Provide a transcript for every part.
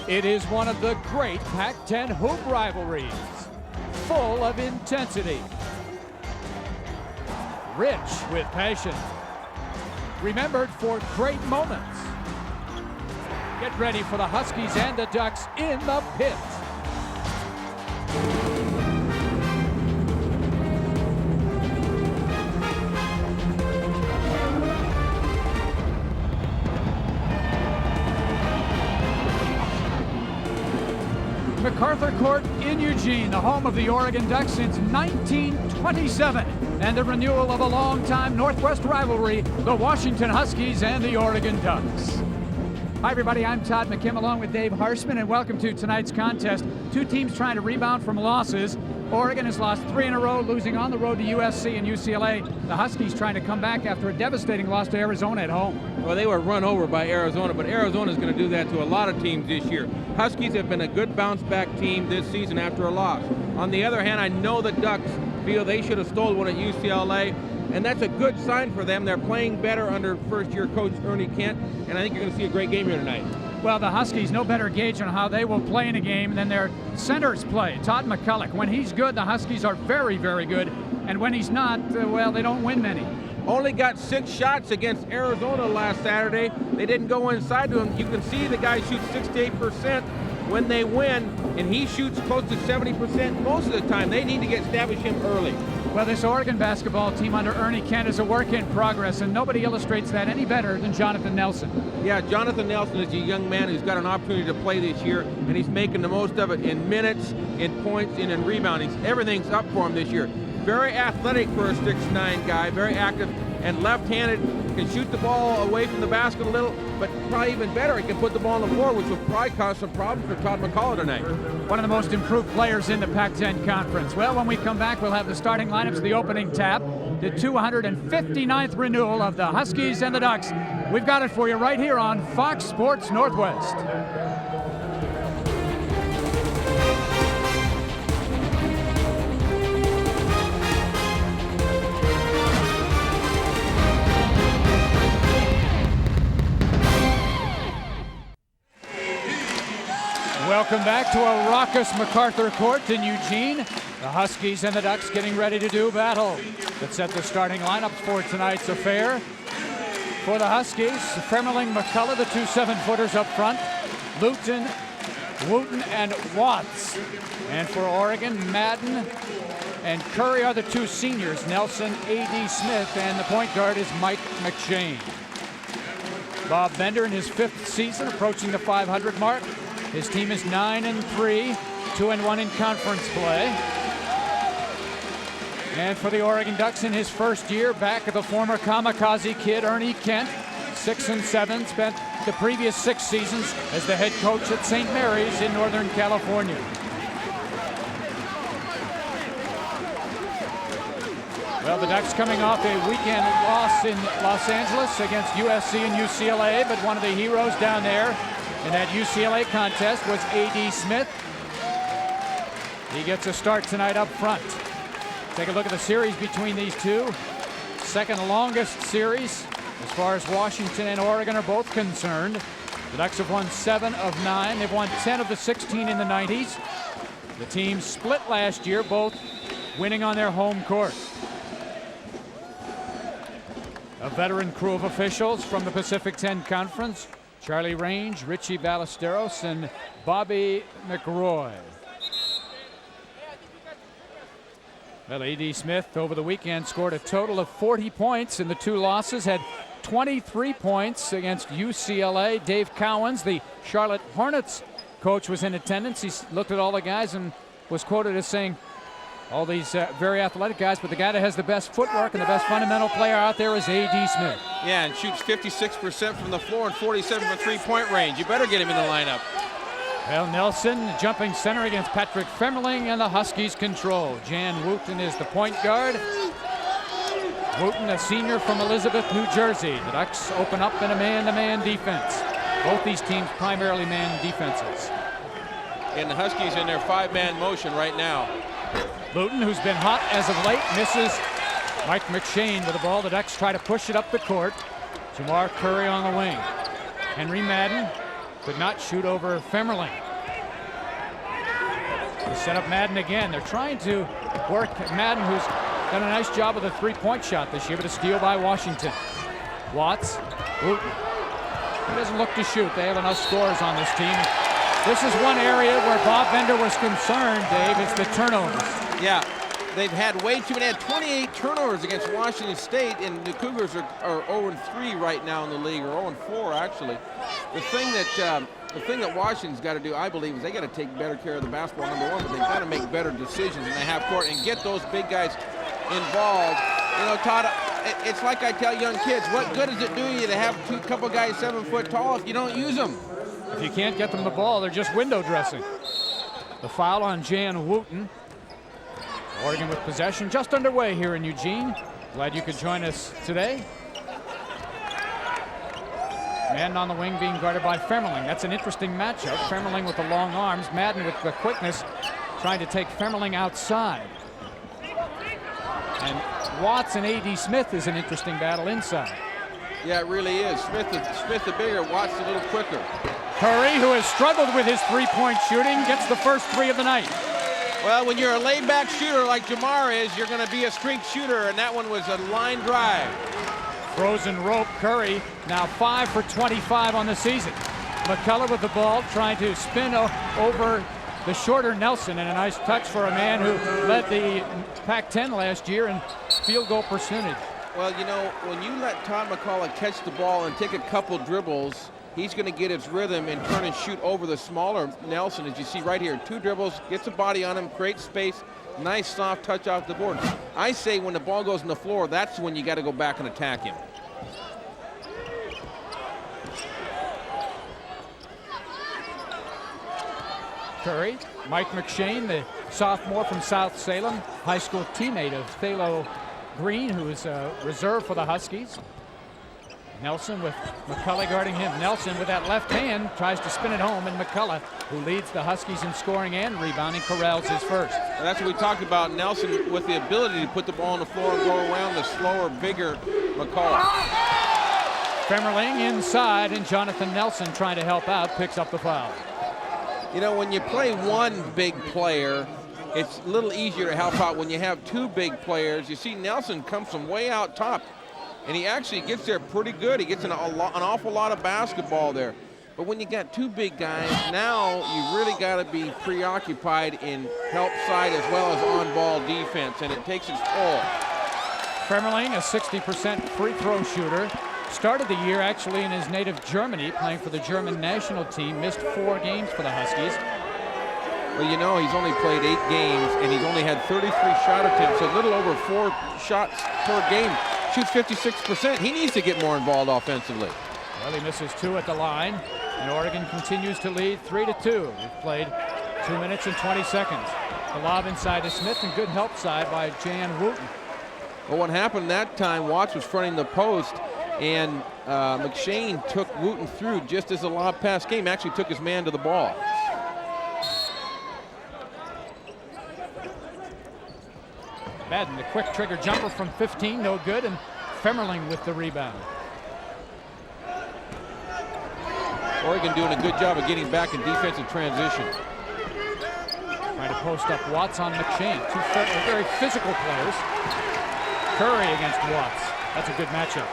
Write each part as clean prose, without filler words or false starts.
It is one of the great Pac-10 hoop rivalries, full of intensity, rich with passion, remembered for great moments. Get ready for the Huskies and the Ducks in the pit. MacArthur Court in Eugene, the home of the Oregon Ducks since 1927, and the renewal of a long-time Northwest rivalry, the Washington Huskies and the Oregon Ducks. Hi everybody, I'm Todd McKim along with Dave Harshman, and welcome to tonight's contest. Two teams trying to rebound from losses. Oregon has lost 3 in a row, losing on the road to USC and UCLA. The Huskies trying to come back after a devastating loss to Arizona at home. Well, they were run over by Arizona, but Arizona is going to do that to a lot of teams this year. Huskies have been a good bounce-back team this season after a loss. On the other hand, I know the Ducks feel they should have stolen one at UCLA, and that's a good sign for them. They're playing better under first-year coach Ernie Kent, and I think you're going to see a great game here tonight. Well, the Huskies no better gauge on how they will play in a game than their centers play. Todd McCulloch, when he's good, the Huskies are very, very good, and when he's not, well, they don't win many. Only got 6 shots against Arizona last Saturday. They didn't go inside to him. You can see the guy shoots 68% when they win, and he shoots close to 70% most of the time. They need to establish him early. Well, this Oregon basketball team under Ernie Kent is a work in progress, and nobody illustrates that any better than Jonathan Nelson. Yeah, Jonathan Nelson is a young man who's got an opportunity to play this year, and he's making the most of it in minutes, in points, and in rebounding. Everything's up for him this year. Very athletic for a 6'9" guy, very active, and left-handed, can shoot the ball away from the basket a little, but probably even better, he can put the ball on the floor, which will probably cause some problems for Todd McCulloch tonight. One of the most improved players in the Pac-10 Conference. Well, when we come back, we'll have the starting lineups, the opening tap, the 259th renewal of the Huskies and the Ducks. We've got it for you right here on Fox Sports Northwest. Welcome back to a raucous MacArthur Court in Eugene. The Huskies and the Ducks getting ready to do battle. Let's set the starting lineups for tonight's affair. For the Huskies, Fremmerling, McCullough, the 2 7-footers up front. Luton, Wooten, and Watts. And for Oregon, Madden and Curry are the 2 seniors. Nelson, A.D. Smith, and the point guard is Mike McShane. Bob Bender in his 5th season, approaching the 500 mark. His team is 9-3, 2-1 in conference play. And for the Oregon Ducks in his first year, back of the former kamikaze kid, Ernie Kent, 6-7, spent the previous 6 seasons as the head coach at St. Mary's in Northern California. Well, the Ducks coming off a weekend loss in Los Angeles against USC and UCLA, but one of the heroes down there in that UCLA contest was A.D. Smith. He gets a start tonight up front. Take a look at the series between these two. Second longest series as far as Washington and Oregon are both concerned. The Ducks have won 7 of 9. They've won 10 of the 16 in the 90s. The teams split last year, both winning on their home court. A veteran crew of officials from the Pacific 10 Conference. Charlie Range, Richie Ballesteros, and Bobby McRoy. Well, A.D. Smith over the weekend scored a total of 40 points in the 2 losses, had 23 points against UCLA. Dave Cowens, the Charlotte Hornets coach, was in attendance. He looked at all the guys and was quoted as saying, all these very athletic guys, but the guy that has the best footwork and the best fundamental player out there is A.D. Smith. Yeah, and shoots 56% from the floor and 47 from 3-point range. You better get him in the lineup. Well, Nelson jumping center against Patrick Fremmerling, and the Huskies control. Jan Wooten is the point guard. Wooten, a senior from Elizabeth, New Jersey. The Ducks open up in a man-to-man defense. Both these teams primarily man defenses. And the Huskies in their 5-man motion right now. Luton, who's been hot as of late, misses. Mike McShane with the ball. The Ducks try to push it up the court. Jamar Curry on the wing. Henry Madden Could not shoot over Femmerling. They set up Madden again. They're trying to work Madden, who's done a nice job with a three-point shot this year, but a steal by Washington. Watts, Wooten. He doesn't look to shoot. They have enough scores on this team. This is one area where Bob Bender was concerned, Dave. It's the turnovers. Yeah, they've had way too many. They had 28 turnovers against Washington State, and the Cougars are 0-3 right now in the league, or 0-4 actually. The thing that Washington's got to do, I believe, is they got to take better care of the basketball, number one, but they've got to make better decisions in the half court and get those big guys involved. You know, Todd, it's like I tell young kids, what good does it do you to have a couple guys 7 foot tall if you don't use them? If you can't get them the ball, they're just window dressing. The foul on Jan Wooten. Oregon with possession just underway here in Eugene. Glad you could join us today. Madden on the wing being guarded by Femmerling. That's an interesting matchup. Femmerling with the long arms, Madden with the quickness, trying to take Femmerling outside. And Watts and A.D. Smith is an interesting battle inside. Yeah, it really is. Smith the bigger, Watts a little quicker. Curry, who has struggled with his three-point shooting, gets the first three of the night. Well, when you're a laid-back shooter like Jamar is, you're going to be a streak shooter, and that one was a line drive. Frozen rope. Curry now 5 for 25 on the season. McCullough with the ball, trying to spin over the shorter Nelson, and a nice touch for a man who led the Pac-10 last year in field goal percentage. Well, you know, when you let Todd McCullough catch the ball and take a couple dribbles, he's going to get his rhythm and turn and shoot over the smaller Nelson, as you see right here. 2 dribbles, gets a body on him, creates space, nice soft touch off the board. I say when the ball goes on the floor, that's when you got to go back and attack him. Curry, Mike McShane, the sophomore from South Salem, high school teammate of Thalo Green, who is reserved for the Huskies. Nelson with McCullough guarding him. Nelson with that left hand tries to spin it home, and McCullough, who leads the Huskies in scoring and rebounding, corrals his first. And that's what we talked about, Nelson with the ability to put the ball on the floor and go around the slower, bigger McCullough. Femmerling inside, and Jonathan Nelson, trying to help out, picks up the foul. You know, when you play one big player, it's a little easier to help out. When you have 2 big players, you see Nelson comes from way out top, and he actually gets there pretty good. He gets an awful lot of basketball there. But when you got 2 big guys, now you really got to be preoccupied in help side as well as on-ball defense, and it takes its toll. Femmerling, a 60% free throw shooter. Started the year actually in his native Germany, playing for the German national team. Missed 4 games for the Huskies. Well, you know, he's only played 8 games, and he's only had 33 shot attempts, so a little over 4 shots per game. Shoots 56%. He needs to get more involved offensively. Well, he misses 2 at the line, and Oregon continues to lead 3-2. We've played 2 minutes and 20 seconds. The lob inside to Smith, and good help side by Jan Wooten. Well, what happened that time, Watts was fronting the post, and McShane took Wooten through just as the lob pass came, actually took his man to the ball. Madden, the quick trigger jumper from 15, no good, and Femmerling with the rebound. Oregon doing a good job of getting back in defensive transition. Trying to post up Watts on McShane. 2 very physical players. Curry against Watts. That's a good matchup.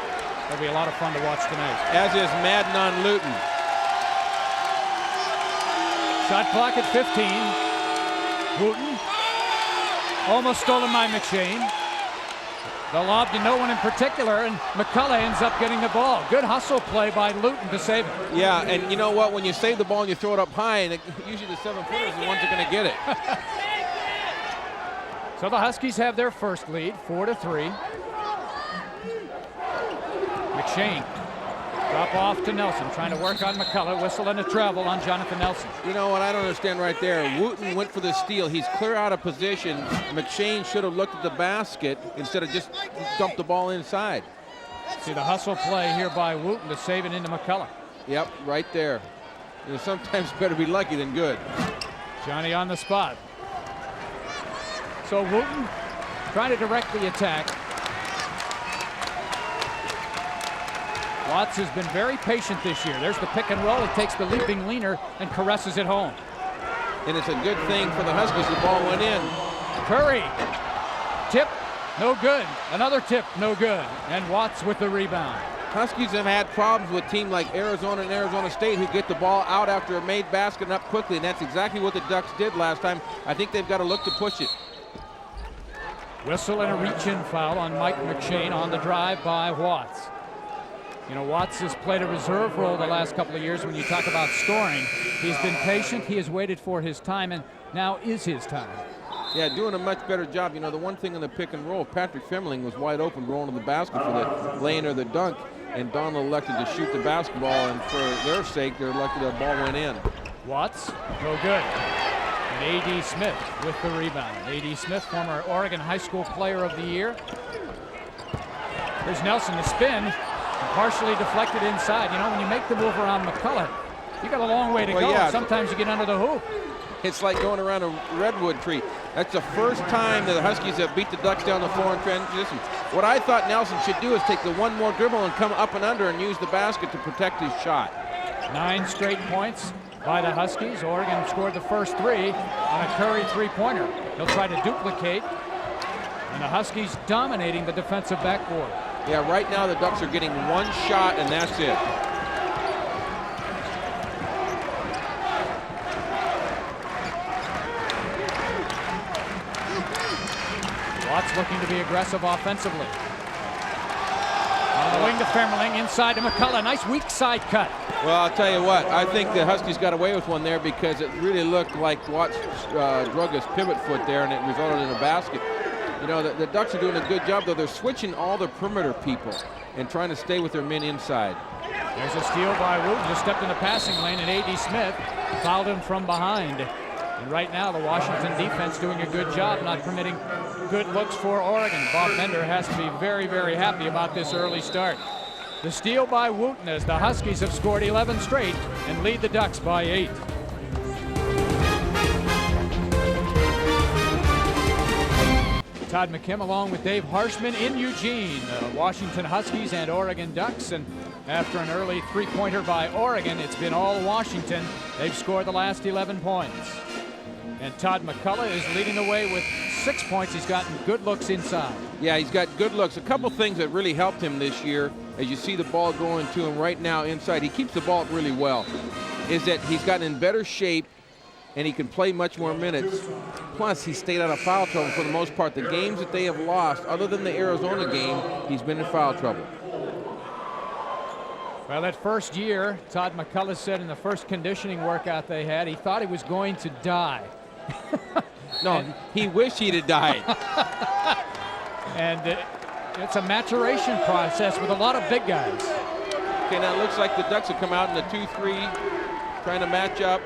That'll be a lot of fun to watch tonight. As is Madden on Luton. Shot clock at 15. Wooten almost stolen by McShane. The lob to no one in particular, and McCullough ends up getting the ball. Good hustle play by Luton to save it. Yeah, and you know what? When you save the ball and you throw it up high, and usually the 7-footers are the ones that are going to get it. So the Huskies have their first lead, 4-3. McShane, drop off to Nelson, trying to work on McCullough, whistle and a travel on Jonathan Nelson. You know what I don't understand right there? Wooten went for the steal. He's clear out of position. McShane should have looked at the basket instead of just dumped the ball inside. See the hustle play here by Wooten to save it into McCullough. Yep, right there. You know, sometimes better be lucky than good. Johnny on the spot. So Wooten trying to direct the attack. Watts has been very patient this year. There's the pick and roll. He takes the leaping leaner and caresses it home. And it's a good thing for the Huskies. The ball went in. Curry, tip, no good. Another tip, no good. And Watts with the rebound. Huskies have had problems with teams like Arizona and Arizona State who get the ball out after a made basket and up quickly, and that's exactly what the Ducks did last time. I think they've got to look to push it. Whistle and a reach-in foul on Mike McShane on the drive by Watts. You know, Watts has played a reserve role the last couple of years when you talk about scoring. He's been patient, he has waited for his time, and now is his time. Yeah, doing a much better job. You know, the one thing in the pick and roll, Patrick Femling was wide open going to the basket for the lane or the dunk, and Donald elected to shoot the basketball, and for their sake, they're lucky the ball went in. Watts, no good. And A.D. Smith with the rebound. A.D. Smith, former Oregon High School Player of the Year. There's Nelson, the spin, partially deflected inside. You know, when you make the move around McCullough, you got a long way to go. Yeah. Sometimes you get under the hoop. It's like going around a redwood tree. That's the first time that the Huskies have beat the Ducks down the floor in transition. What I thought Nelson should do is take the one more dribble and come up and under and use the basket to protect his shot. 9 straight points by the Huskies. Oregon scored the first 3 on a Curry three-pointer. He'll try to duplicate, and the Huskies dominating the defensive backboard. Yeah, right now the Ducks are getting one shot, and that's it. Watts looking to be aggressive offensively. On the wing to Femling, inside to McCullough. Nice weak side cut. Well, I'll tell you what, I think the Huskies got away with one there because it really looked like Watts drug his pivot foot there, and it resulted in a basket. You know, the Ducks are doing a good job, though. They're switching all the perimeter people and trying to stay with their men inside. There's a steal by Wooten, just stepped in the passing lane, and A.D. Smith fouled him from behind. And right now, the Washington defense doing a good job not permitting good looks for Oregon. Bob Bender has to be very, very happy about this early start. The steal by Wooten as the Huskies have scored 11 straight and lead the Ducks by 8. Todd McKim along with Dave Harshman in Eugene. Washington Huskies and Oregon Ducks. And after an early three-pointer by Oregon, it's been all Washington. They've scored the last 11 points. And Todd McCullough is leading the way with 6 points. He's gotten good looks inside. Yeah, he's got good looks. A couple things that really helped him this year, as you see the ball going to him right now inside, he keeps the ball really well, is that he's gotten in better shape and he can play much more minutes. Plus, he stayed out of foul trouble for the most part. The games that they have lost, other than the Arizona game, he's been in foul trouble. Well, that first year, Todd McCullough said in the first conditioning workout they had, he thought he was going to die. No, he wished he'd have died. And it's a maturation process with a lot of big guys. Okay, now it looks like the Ducks have come out in the 2-3, trying to match up.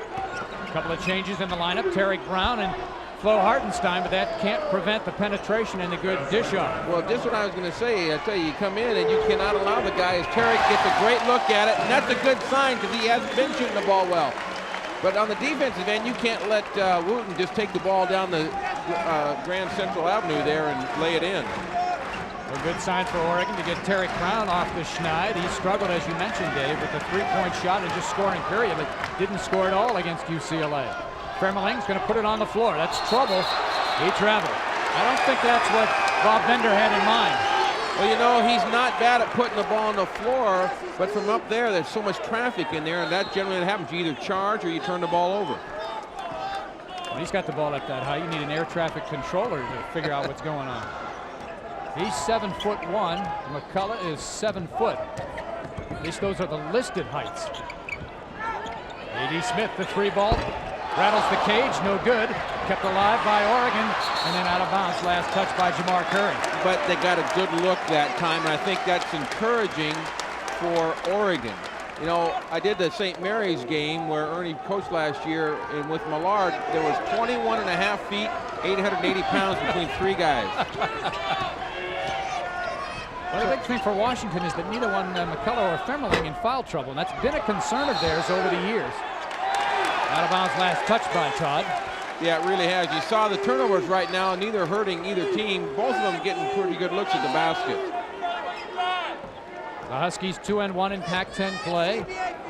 A couple of changes in the lineup. Tarek Brown and Flo Hartenstein, but that can't prevent the penetration and the good dish off. Well, just what I was going to say. I tell you, you come in and you cannot allow the guy, as Tarek gets a great look at it, and that's a good sign because he hasn't been shooting the ball well. But on the defensive end, you can't let Wooten just take the ball down the Grand Central Avenue there and lay it in. A good sign for Oregon to get Tarek Brown off the schneid. He struggled, as you mentioned, Dave, with the three-point shot and just scoring period, but didn't score at all against UCLA. Femling's going to put it on the floor. That's trouble. He traveled. I don't think that's what Bob Bender had in mind. Well, you know, he's not bad at putting the ball on the floor, but from up there, there's so much traffic in there, and that generally happens. You either charge or you turn the ball over. When he's got the ball up that high, you need an air traffic controller to figure out what's going on. He's 7'1". McCullough is 7 foot. At least those are the listed heights. A.D. Smith, the three ball. Rattles the cage, no good. Kept alive by Oregon, and then out of bounds. Last touch by Jamar Curry. But they got a good look that time, and I think that's encouraging for Oregon. You know, I did the St. Mary's game where Ernie coached last year, and with Millard, there was 21.5 feet, 880 pounds between 3 guys. Well, the big thing for Washington is that neither one, McCullough or Femling, in foul trouble, and that's been a concern of theirs over the years. Out of bounds last touch by Todd. Yeah, it really has. You saw the turnovers right now, neither hurting either team. Both of them getting pretty good looks at the basket. The Huskies 2-1 in Pac-10 play,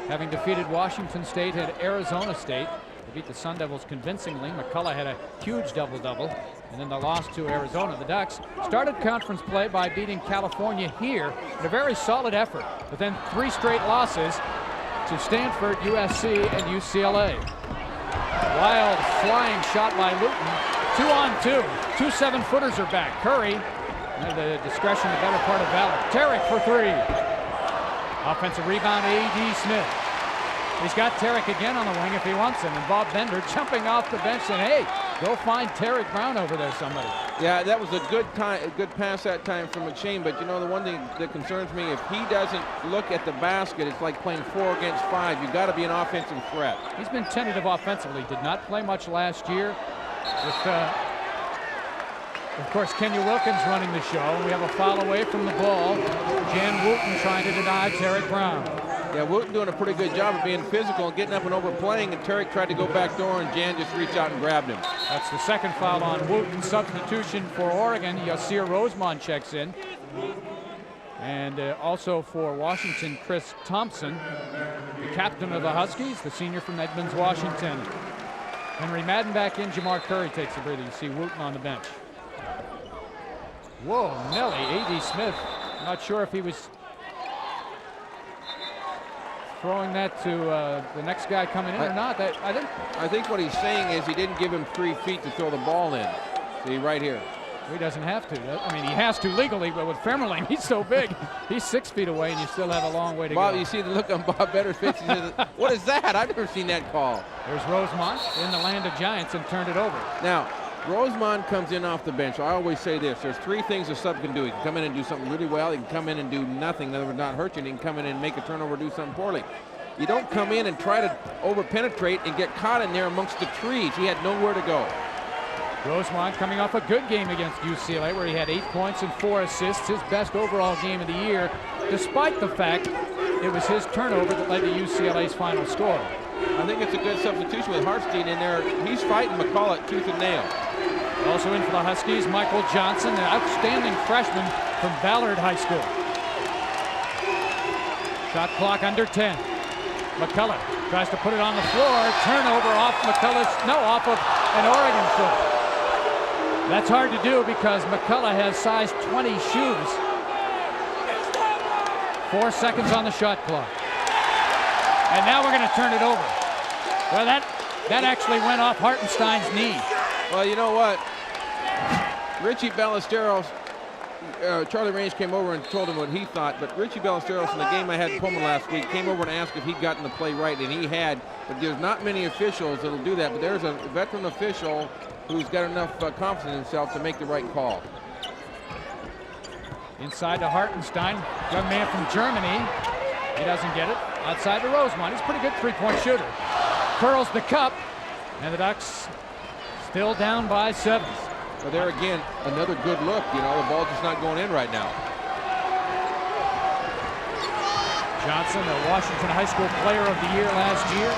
having defeated Washington State and Arizona State. They beat the Sun Devils convincingly. McCullough had a huge double-double, and then the loss to Arizona. The Ducks started conference play by beating California here in a very solid effort, but then 3 straight losses to Stanford, USC, and UCLA. Wild flying shot by Luton. 2-on-2. 2 7-footers are back. Curry, at the discretion, the better part of valor. Tarek for 3. Offensive rebound, A.D. Smith. He's got Tarek again on the wing if he wants him. And Bob Bender jumping off the bench saying, hey, go find Tarek Brown over there, somebody. Yeah, that was a good pass that time from McShane. But, you know, the one thing that concerns me, if he doesn't look at the basket, it's like playing 4 against 5. You've got to be an offensive threat. He's been tentative offensively. Did not play much last year. With, of course, Kenya Wilkins running the show. We have a foul away from the ball. Jan Wooten trying to deny Tarek Brown. Yeah, Wooten doing a pretty good job of being physical and getting up and overplaying, and Tarek tried to go back door, and Jan just reached out and grabbed him. That's the second foul on Wooten. Substitution for Oregon. Yasir Rosemond checks in. And also for Washington, Chris Thompson, the captain of the Huskies, the senior from Edmonds, Washington. Henry Madden back in. Jamar Curry takes a breather. You see Wooten on the bench. Whoa, Nelly. A.D. Smith. Not sure if he was throwing that to the next guy coming in or not. I think what he's saying is he didn't give him 3 feet to throw the ball in. See, right here. He doesn't have to. I mean, he has to legally, but with Femerling, he's so big. He's 6 feet away, and you still have a long way to Bob, go. you see the look on Bob Bender's face. He says, what is that? I've never seen that call. There's Rosemont in the land of giants and turned it over. Now, Rosemond comes in off the bench. I always say this. There's 3 things a sub can do. He can come in and do something really well. He can come in and do nothing. In other words, not hurt you. He can come in and make a turnover, do something poorly. You don't come in and try to over-penetrate and get caught in there amongst the trees. He had nowhere to go. Rosemont coming off a good game against UCLA where he had 8 points and 4 assists, his best overall game of the year, despite the fact it was his turnover that led to UCLA's final score. I think it's a good substitution with Hartstein in there. He's fighting McCullough tooth and nail. Also in for the Huskies, Michael Johnson, an outstanding freshman from Ballard High School. Shot clock under 10. McCullough tries to put it on the floor. Turnover off off of an Oregon foot. That's hard to do because McCullough has size 20 shoes. 4 seconds on the shot clock. And now we're going to turn it over. Well, that actually went off Hartenstein's knee. Well, you know what? Richie Ballesteros, Charlie Range came over and told him what he thought, but Richie Ballesteros in the game I had in Pullman last week came over and asked if he'd gotten the play right, and he had. But there's not many officials that'll do that, but there's a veteran official who's got enough confidence in himself to make the right call. Inside to Hartenstein, young man from Germany. He doesn't get it. Outside to Rosemont. He's a pretty good three-point shooter. Curls the cup, and the Ducks still down by 7. Well, there again, another good look. You know, the ball's just not going in right now. Johnson, the Washington High School Player of the Year last year.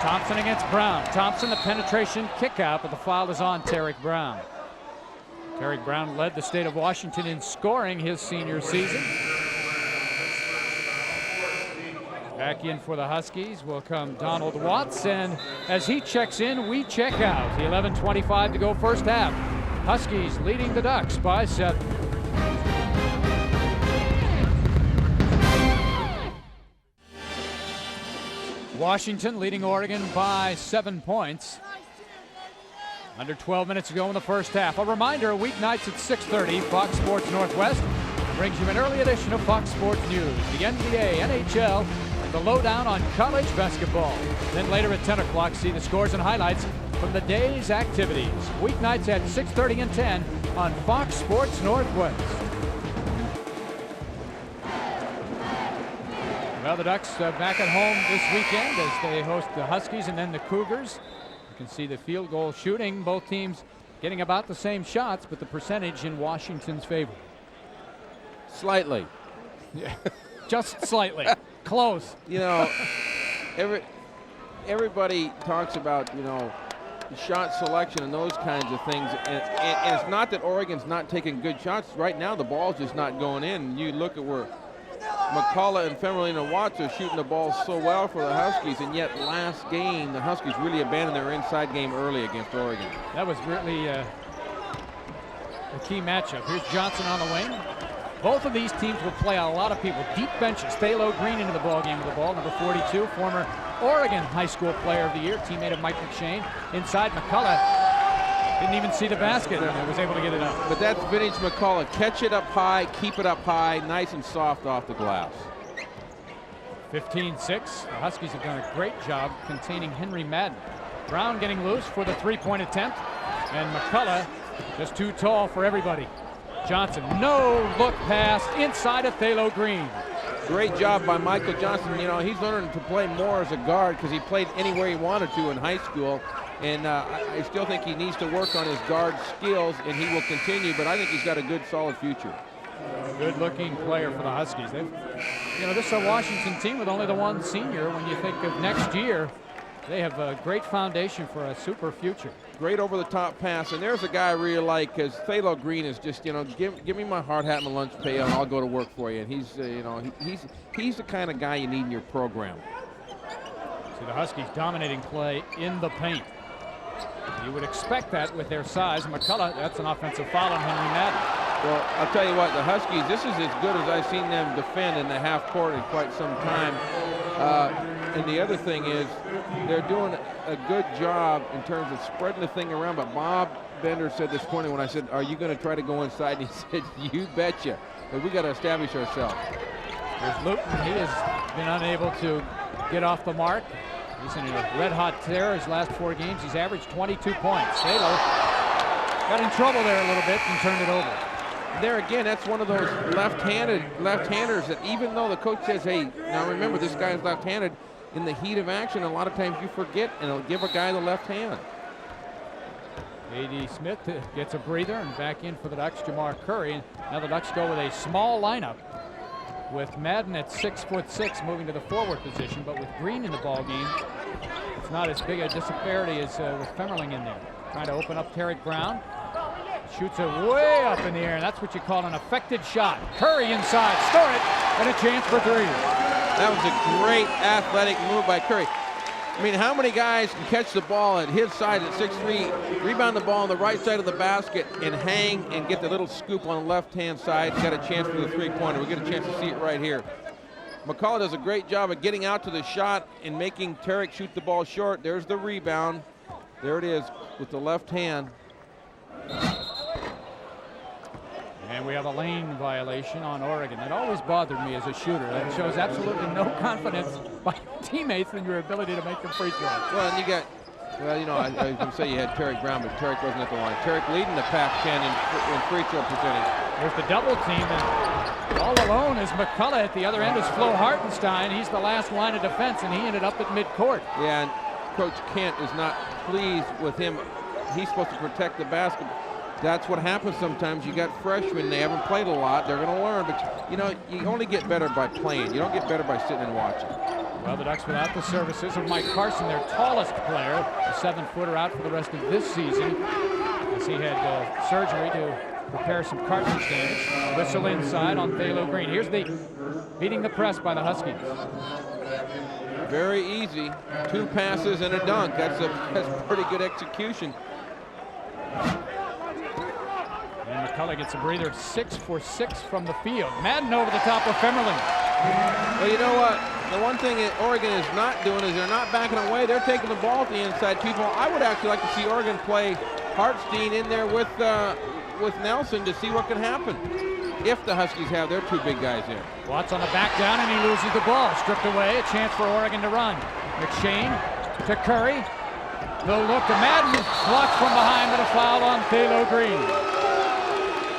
Thompson against Brown. Thompson, the penetration kick out, but the foul is on Tarek Brown. Tarek Brown led the state of Washington in scoring his senior season. Back in for the Huskies will come Donald Watts, and as he checks in, we check out. 11:25 to go first half. Huskies leading the Ducks by 7. Washington leading Oregon by 7 points. Under 12 minutes to go in the first half. A reminder, weeknights at 6:30, Fox Sports Northwest brings you an early edition of Fox Sports News. The NBA, NHL, and the lowdown on college basketball. Then later at 10 o'clock, see the scores and highlights from the day's activities. Weeknights at 6:30 and 10 on Fox Sports Northwest. Well, the Ducks back at home this weekend as they host the Huskies and then the Cougars. You can see the field goal shooting. Both teams getting about the same shots, but the percentage in Washington's favor. Slightly. Yeah, just slightly. Close. You know, everybody talks about, you know, shot selection and those kinds of things. And it's not that Oregon's not taking good shots. Right now, the ball's just not going in. You look at where McCullough and Femerling and Watts are shooting the ball so well for the Huskies, and yet last game, the Huskies really abandoned their inside game early against Oregon. That was really a key matchup. Here's Johnson on the wing. Both of these teams will play a lot of people. Deep benches. Thalo Green into the ball game with the ball, number 42, former Oregon High School Player of the Year, teammate of Mike McShane. Inside, McCullough didn't even see the basket and was able to get it up. But that's vintage McCullough. Catch it up high, keep it up high, nice and soft off the glass. 15-6. The Huskies have done a great job containing Henry Madden. Brown getting loose for the three-point attempt, and McCullough just too tall for everybody. Johnson, no look pass inside of Thalo Green. Great job by Michael Johnson. You know, he's learning to play more as a guard because he played anywhere he wanted to in high school. And I still think he needs to work on his guard skills, and he will continue, but I think he's got a good, solid future. Good-looking player for the Huskies. You know, this is a Washington team with only the one senior. When you think of next year, they have a great foundation for a super future. Great over-the-top pass, and there's a guy I really like, because Thalo Green is just, you know, give me my hard hat and my lunch pail, and I'll go to work for you. And he's, you know, he's the kind of guy you need in your program. See the Huskies dominating play in the paint. You would expect that with their size. McCullough, that's an offensive foul on Henry Madden. Well, I'll tell you what, the Huskies, this is as good as I've seen them defend in the half court in quite some time. And the other thing is, they're doing a good job in terms of spreading the thing around. But Bob Bender said this morning when I said, "Are you going to try to go inside?" And he said, "You betcha." But we got to establish ourselves. There's Luton. He has been unable to get off the mark. He's in a red-hot tear his last 4 games. He's averaged 22 points. Thalo got in trouble there a little bit and turned it over. There again, that's one of those left-handers that even though the coach says, "Hey, now remember this guy is left-handed," in the heat of action, a lot of times you forget and it'll give a guy the left hand. A.D. Smith gets a breather, and back in for the Ducks, Jamar Curry. Now the Ducks go with a small lineup with Madden at 6'6", moving to the forward position, but with Green in the ball game, it's not as big a disparity as with Femerling in there. Trying to open up Tarek Brown. Shoots it way up in the air, and that's what you call an affected shot. Curry inside, store it, and a chance for 3. That was a great athletic move by Curry. I mean, how many guys can catch the ball at his side at 6'3", rebound the ball on the right side of the basket, and hang and get the little scoop on the left-hand side, got a chance for the three-pointer. We get a chance to see it right here. McCullough does a great job of getting out to the shot and making Tarek shoot the ball short. There's the rebound. There it is with the left hand. And we have a lane violation on Oregon. That always bothered me as a shooter. That shows absolutely no confidence by your teammates in your ability to make the free throws. Well, and you got, well, you know, I was going to say you had Tarek Brown, but Tarek wasn't at the line. Tarek leading the Pac-10 in free throw percentage. There's the double team, and all alone is McCullough. At the other end is Flo Hartenstein. He's the last line of defense, and he ended up at midcourt. Yeah, and Coach Kent is not pleased with him. He's supposed to protect the basket. That's what happens sometimes. You got freshmen, they haven't played a lot, they're going to learn, but you know, you only get better by playing. You don't get better by sitting and watching. Well, the Ducks without the services of Mike Carson, their tallest player, a 7-footer out for the rest of this season, as he had surgery to repair some cartilage damage. Whistle inside on Thalo Green. Here's the beating the press by the Huskies. Very easy. 2 passes and a dunk. That's pretty good execution. And McCullough gets a breather, 6 for 6 from the field. Madden over the top of Femerling. Well, you know what? The one thing that Oregon is not doing is they're not backing away. They're taking the ball at the inside people. I would actually like to see Oregon play Hartstein in there with Nelson to see what can happen if the Huskies have their 2 big guys in. Watts on the back down, and he loses the ball. Stripped away, a chance for Oregon to run. McShane to Curry. No look to Madden, blocked from behind with a foul on Thalo Green.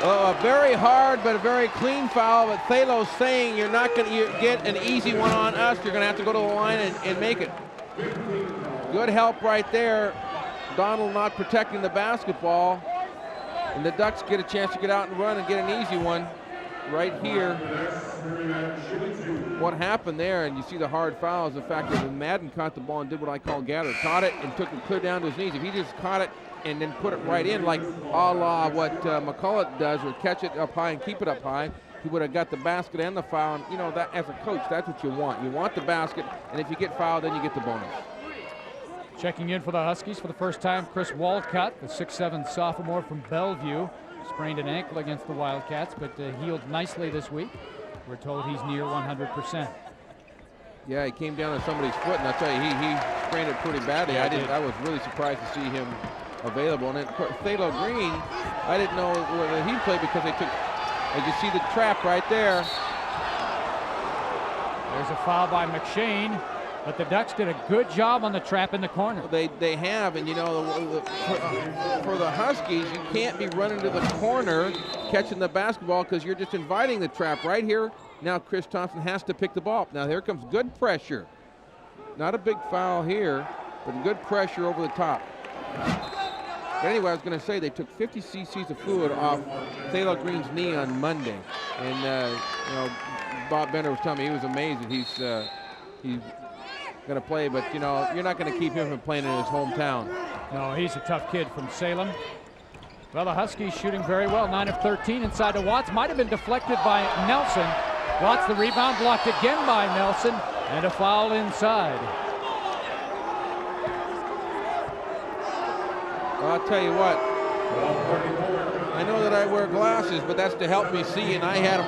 A very hard but a very clean foul, but Thalo's saying you're not going to get an easy one on us. You're going to have to go to the line and make it. Good help right there. Donald not protecting the basketball. And the Ducks get a chance to get out and run and get an easy one right here. what happened there, and you see the hard foul, is the fact that when Madden caught the ball and did what I call gather, caught it and took it clear down to his knees. If he just caught it and then put it right in, like a la what McCullough does, or catch it up high and keep it up high, he would have got the basket and the foul. And, you know, that as a coach, that's what you want. You want the basket, and if you get fouled, then you get the bonus. Checking in for the Huskies for the first time, Chris Walcott, the 6'7" sophomore from Bellevue. Sprained an ankle against the Wildcats, but healed nicely this week. We're told he's near 100%. Yeah, he came down on somebody's foot, and I'll tell you, he sprained it pretty badly. Yeah, I was really surprised to see him available. And then Thalo Green, I didn't know whether he played because they took, as you see the trap right there. There's a foul by McShane, but the Ducks did a good job on the trap in the corner. They have, and you know, for the Huskies, you can't be running to the corner catching the basketball because you're just inviting the trap right here. Now Chris Thompson has to pick the ball up. Now here comes good pressure. Not a big foul here, but good pressure over the top. But anyway, I was going to say they took 50 cc's of fluid off Thalo Green's knee on Monday, and you know, Bob Bender was telling me he was amazed that he's going to play, but you know, you're not going to keep him from playing in his hometown. No, he's a tough kid from Salem. Well, the Huskies shooting very well, 9 of 13 inside to Watts. Might have been deflected by Nelson. Watts the rebound, blocked again by Nelson, and a foul inside. Well, I'll tell you what, I know that I wear glasses, but that's to help me see, and I had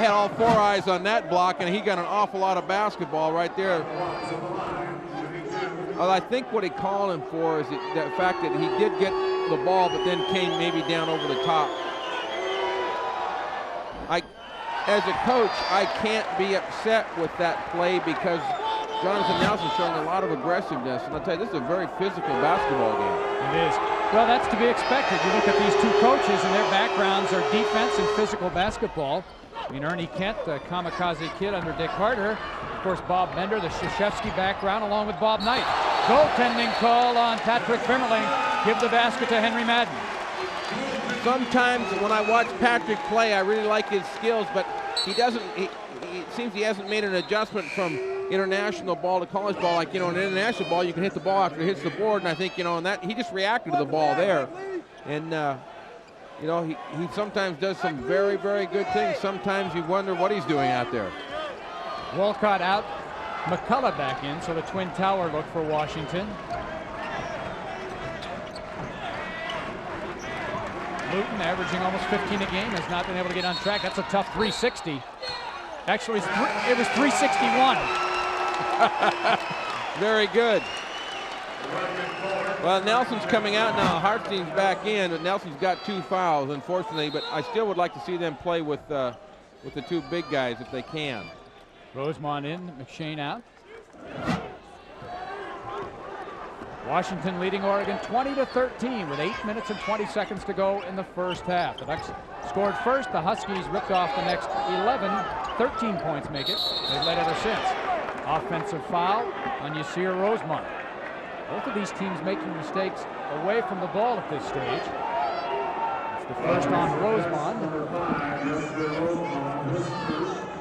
all four eyes on that block, and he got an awful lot of basketball right there. Well, I think what he called him for is the fact that he did get the ball, but then came maybe down over the top. As a coach, I can't be upset with that play because Jonathan Nelson's showing a lot of aggressiveness, and I'll tell you, this is a very physical basketball game. It is. Well, that's to be expected. You look at these two coaches, and their backgrounds are defense and physical basketball. I mean, Ernie Kent, the kamikaze kid under Dick Carter. Of course, Bob Bender, the Krzyzewski background, along with Bob Knight. Goaltending call on Patrick Fimmerling. Give the basket to Henry Madden. Sometimes when I watch Patrick play, I really like his skills, but he doesn't. It seems he hasn't made an adjustment from international ball to college ball. Like, you know, in international ball, you can hit the ball after it hits the board, and I think, you know, and that he just reacted to the ball there, and you know, he sometimes does some very, very good things. Sometimes you wonder what he's doing out there. Walcott out, McCullough back in, so the twin tower look for Washington. Luton, averaging almost 15 a game, has not been able to get on track. That's a tough 360. Actually, it was 361. Very good. Well, Nelson's coming out now. Hartstein's back in, but Nelson's got 2 fouls, unfortunately. But I still would like to see them play with the 2 big guys if they can. Rosemont in, McShane out. Washington leading Oregon 20-13 with 8 minutes and 20 seconds to go in the first half. The Ducks scored first. The Huskies ripped off the next 11. 13 points make it. They've led ever since. Offensive foul on Yasir Rosemont. Both of these teams making mistakes away from the ball at this stage. It's the first on Rosemont.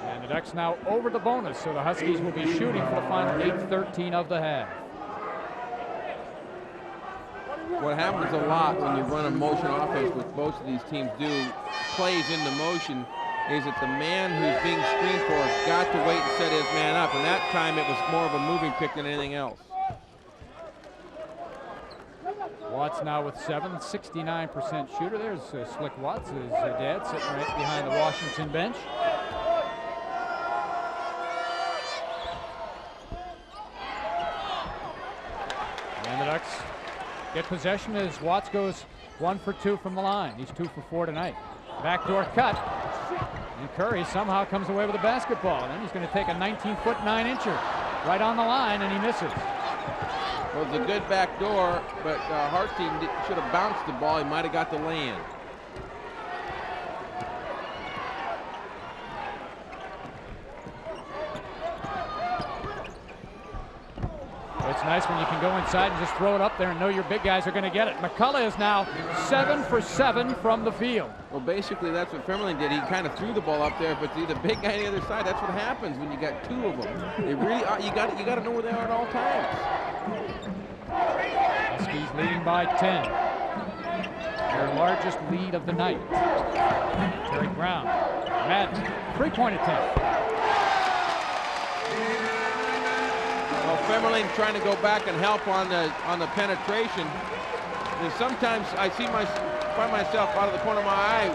And the Ducks now over the bonus, so the Huskies will be shooting for the final 8:13 of the half. What happens a lot when you run a motion offense, which most of these teams do, plays into motion, is that the man who's being screened for has got to wait and set his man up. And that time it was more of a moving pick than anything else. Watts now with 7, 69% shooter. There's Slick Watts, his dad, sitting right behind the Washington bench. And the Ducks get possession as Watts goes 1 for 2 from the line. He's 2 for 4 tonight. Backdoor cut. And Curry somehow comes away with the basketball. And then he's going to take a 19-foot 9-incher right on the line, and he misses. Well, it's a good back door, but Hartstein should have bounced the ball. He might have got the lay-in. It's It's nice when you can go inside and just throw it up there and know your big guys are going to get it. McCullough is now 7 for 7 from the field. Well, basically, that's what Femerling did. He kind of threw the ball up there, but the big guy on the other side, that's what happens when you got two of them. They really are, you got to know where they are at all times. Huskies leading by 10. Their largest lead of the night. Terry Brown, Madden, three-point attempt. Well, Femerling trying to go back and help on the penetration. And sometimes I find myself out of the corner of my eye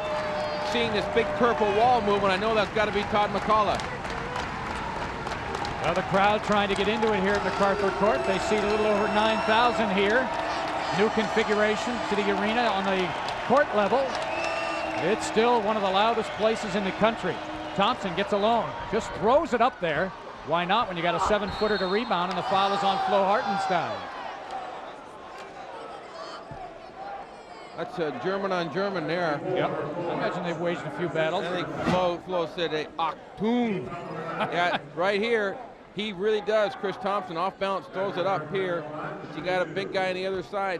seeing this big purple wall movement. I know that's got to be Todd McCullough. Well, the crowd trying to get into it here at MacArthur Court. They seat a little over 9,000 here. New configuration to the arena on the court level. It's still one of the loudest places in the country. Thompson gets alone, just throws it up there. Why not when you got a 7-footer to rebound, and the foul is on Flo Hartenstein. That's a German on German there. Yep. I imagine they've waged a few battles. I think Flo said a Achtung. Yeah, right here, he really does. Chris Thompson off balance throws it up here, but you got a big guy on the other side.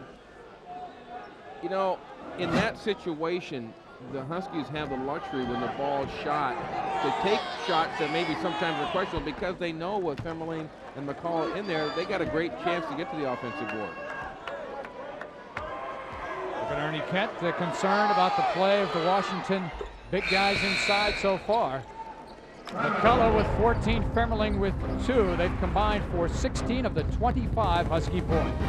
You know, in that situation, the Huskies have the luxury when the ball's shot to take shots that maybe sometimes are questionable because they know with Femerling and McCullough in there, they got a great chance to get to the offensive board. Look at Ernie Kent, concerned about the play of the Washington big guys inside so far. McCullough with 14, Femerling with 2. They've combined for 16 of the 25 Husky points.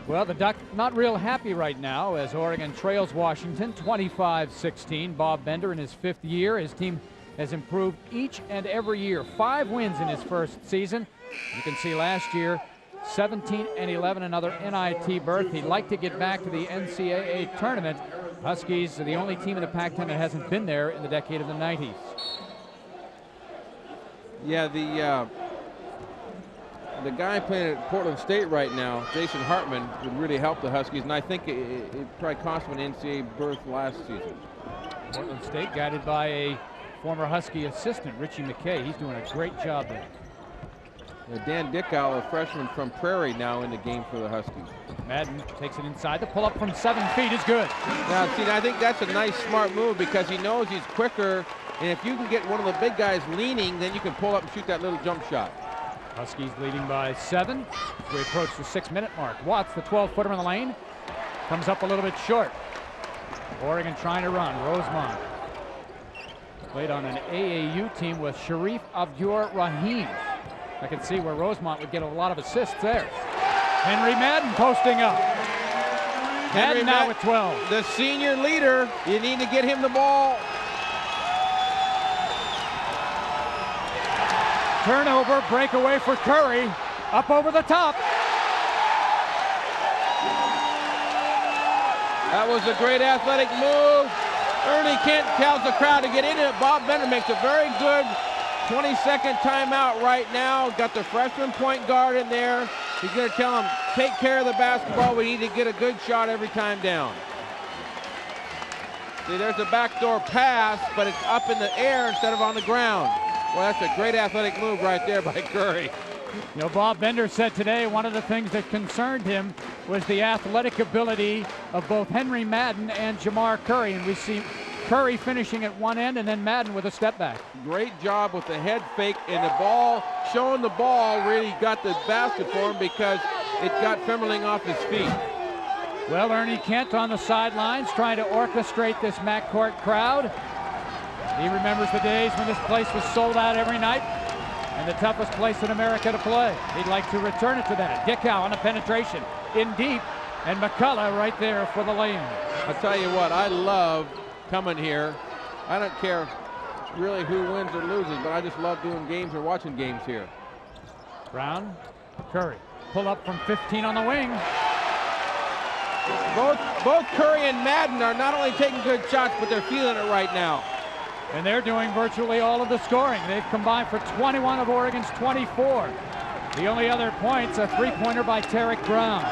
Well, the Ducks not real happy right now as Oregon trails Washington 25-16. Bob Bender in his 5th year. His team has improved each and every year. 5 wins in his first season. You can see last year 17-11, another NIT berth. He'd like to get back to the NCAA tournament. Huskies are the only team in the Pac-10 that hasn't been there in the decade of the 90s. Yeah, the guy playing at Portland State right now, Jason Hartman, would really help the Huskies, and I think it probably cost them an NCAA berth last season. Portland State guided by a former Husky assistant, Richie McKay. He's doing a great job there. Dan Dickow, a freshman from Prairie, now in the game for the Huskies. Madden takes it inside. The pull-up from 7 feet is good. Now, see, I think that's a nice, smart move because he knows he's quicker, and if you can get one of the big guys leaning, then you can pull up and shoot that little jump shot. Huskies leading by 7 as we approach the 6-minute mark. Watts, the 12-footer in the lane, comes up a little bit short. Oregon trying to run. Rosemont played on an AAU team with Sharif Abdur-Rahim. I can see where Rosemont would get a lot of assists there. Henry Madden posting up. Madden now with 12. The senior leader, you need to get him the ball. Turnover, breakaway for Curry. Up over the top. That was a great athletic move. Ernie Kent tells the crowd to get into it. Bob Bender makes a very good 20-second timeout right now. Got the freshman point guard in there. He's going to tell him, take care of the basketball. We need to get a good shot every time down. See, there's a backdoor pass, but it's up in the air instead of on the ground. Well, that's a great athletic move right there by Curry. You know, Bob Bender said today one of the things that concerned him was the athletic ability of both Henry Madden and Jamar Curry, and we see Curry finishing at one end and then Madden with a step back. Great job with the head fake, and the ball, showing the ball really got the basket for him because it got Femerling off his feet. Well, Ernie Kent on the sidelines trying to orchestrate this McCourt crowd. He remembers the days when this place was sold out every night and the toughest place in America to play. He'd like to return it to that. Dickow on the penetration in deep, and McCullough right there for the lay-in. I'll tell you what, I love coming here. I don't care really who wins or loses, but I just love doing games or watching games here. Brown, Curry, pull up from 15 on the wing. Both Curry and Madden are not only taking good shots, but they're feeling it right now. And they're doing virtually all of the scoring. They've combined for 21 of Oregon's 24. The only other points, a three-pointer by Tarek Brown.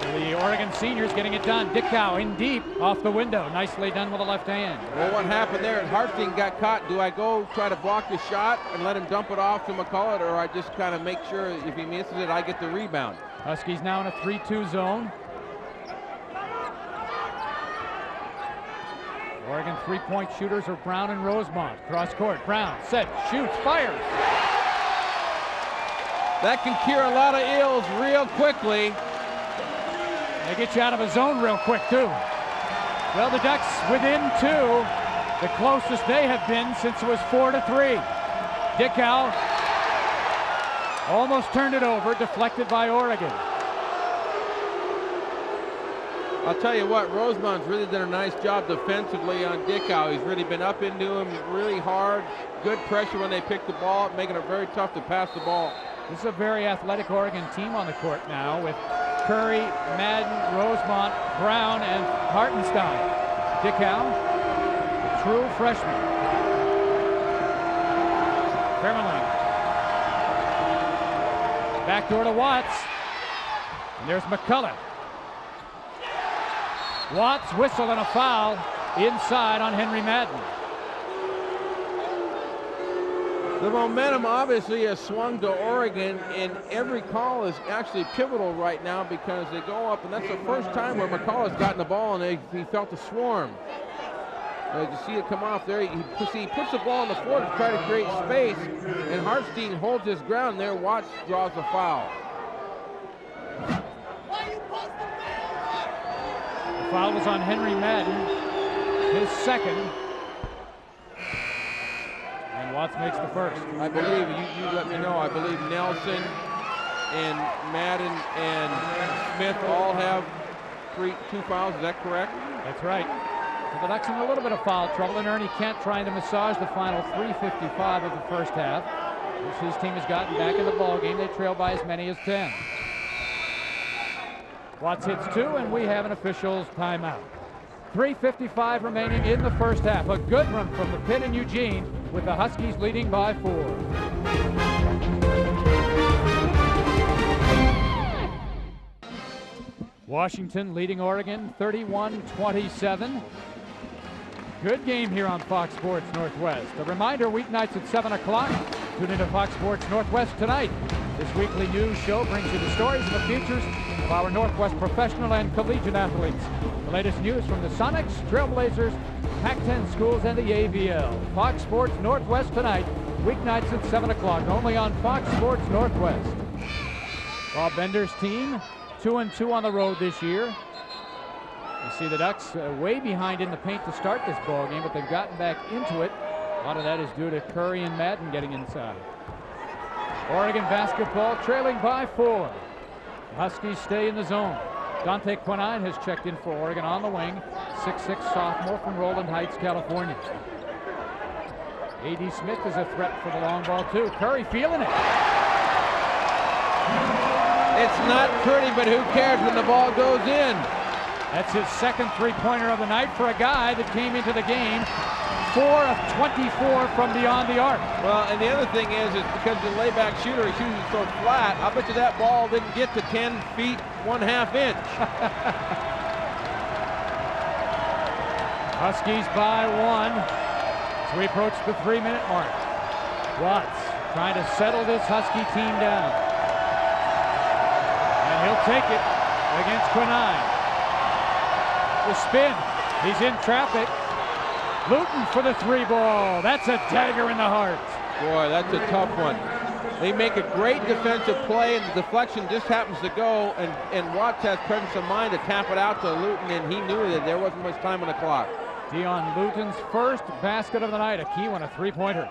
So the Oregon seniors getting it done. Dickow in deep off the window. Nicely done with the left hand. Well, what happened there is Hartstein got caught. Do I go try to block the shot and let him dump it off to McCullough, or I just kind of make sure if he misses it, I get the rebound? Huskies now in a 3-2 zone. Oregon three-point shooters are Brown and Rosemont. Cross court, Brown, set, shoots, fires. That can cure a lot of ills real quickly. They get you out of a zone real quick, too. Well, the Ducks within 2, the closest they have been since it was 4-3. Dickow almost turned it over, deflected by Oregon. I'll tell you what, Rosemont's really done a nice job defensively on Dickow. He's really been up into him really hard. Good pressure when they pick the ball up, making it very tough to pass the ball. This is a very athletic Oregon team on the court now with Curry, Madden, Rosemont, Brown, and Hartenstein. Dickow, a true freshman. Vermeulen. Backdoor to Watts. And there's McCullough. Watts whistle and a foul inside on Henry Madden. The momentum obviously has swung to Oregon, and every call is actually pivotal right now because they go up, and that's the first time where McCullough's gotten the ball and he felt the swarm. You see it come off there. He puts the ball on the floor to try to create space, and Hartstein holds his ground there. Watts draws a foul. The foul was on Henry Madden, his second. And Watts makes the first. I believe, you let me know, I believe Nelson and Madden and Smith all have two fouls. Is that correct? That's right. So the Ducks in a little bit of foul trouble, and Ernie Kent trying to massage the final 3:55 of the first half, which his team has gotten back in the ball game. They trail by as many as 10. Watts hits 2, and we have an official's timeout. 3:55 remaining in the first half. A good run from the pit in Eugene, with the Huskies leading by 4. Washington leading Oregon 31-27. Good game here on Fox Sports Northwest. A reminder, weeknights at 7 o'clock. Tune into Fox Sports Northwest tonight. This weekly news show brings you the stories and the futures of our Northwest professional and collegiate athletes. The latest news from the Sonics, Trailblazers, Pac-10 schools, and the AVL. Fox Sports Northwest tonight, weeknights at 7 o'clock, only on Fox Sports Northwest. Bob Bender's team, 2-2 on the road this year. You see the Ducks way behind in the paint to start this ball game, but they've gotten back into it. A lot of that is due to Curry and Madden getting inside. Oregon basketball trailing by 4. The Huskies stay in the zone. Dante Quinine has checked in for Oregon on the wing. 6'6" sophomore from Roland Heights, California. A.D. Smith is a threat for the long ball, too. Curry feeling it. It's not pretty, but who cares when the ball goes in? That's his second three-pointer of the night for a guy that came into the game 4 of 24 from beyond the arc. Well, and the other thing is because the layback shooter is shooting so flat, I bet you that ball didn't get to 10 feet 1/2 inch. Huskies by 1 as we approach the 3-minute mark. Watts trying to settle this Husky team down. And he'll take it against Quinine. The spin, he's in traffic. Luton for the 3 ball. That's a dagger in the heart. Boy, that's a tough one. They make a great defensive play, and the deflection just happens to go, and Watts has presence of mind to tap it out to Luton, and he knew that there wasn't much time on the clock. Dion Luton's first basket of the night, a key one, a 3-pointer.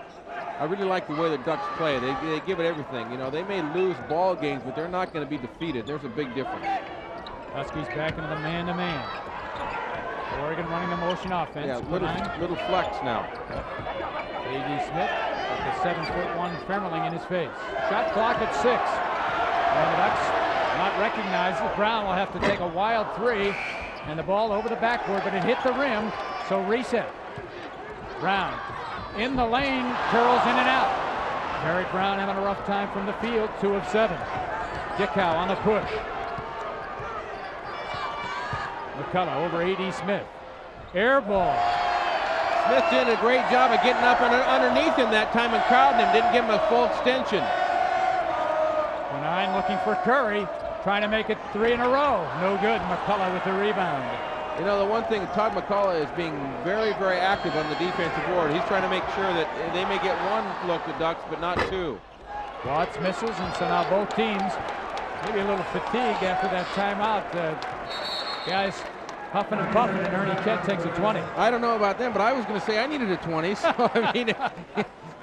I really like the way the Ducks play. They give it everything. You know, they may lose ball games, but they're not going to be defeated. There's a big difference. Huskies back into the man-to-man. Oregon running the motion offense. Yeah, little flex now. A.D. Smith with the 7'1" Vermeulen in his face. Shot clock at 6. And the Ducks not recognized. Brown will have to take a wild 3. And the ball over the backboard, but it hit the rim, so reset. Brown in the lane, curls in and out. Derek Brown having a rough time from the field, 2 of 7. Dickow on the push. McCullough over A.D. Smith. Air ball. Smith did a great job of getting up underneath him that time and crowding him. Didn't give him a full extension. 9 looking for Curry. Trying to make it 3 in a row. No good. McCullough with the rebound. You know, the one thing, Todd McCullough is being very, very active on the defensive board. He's trying to make sure that they may get one look, the Ducks, but not two. Watts misses, and so now both teams maybe a little fatigued after that timeout. Guys huffing and puffing, and Ernie Kent takes a 20. I don't know about them, but I was going to say I needed a 20, so I mean,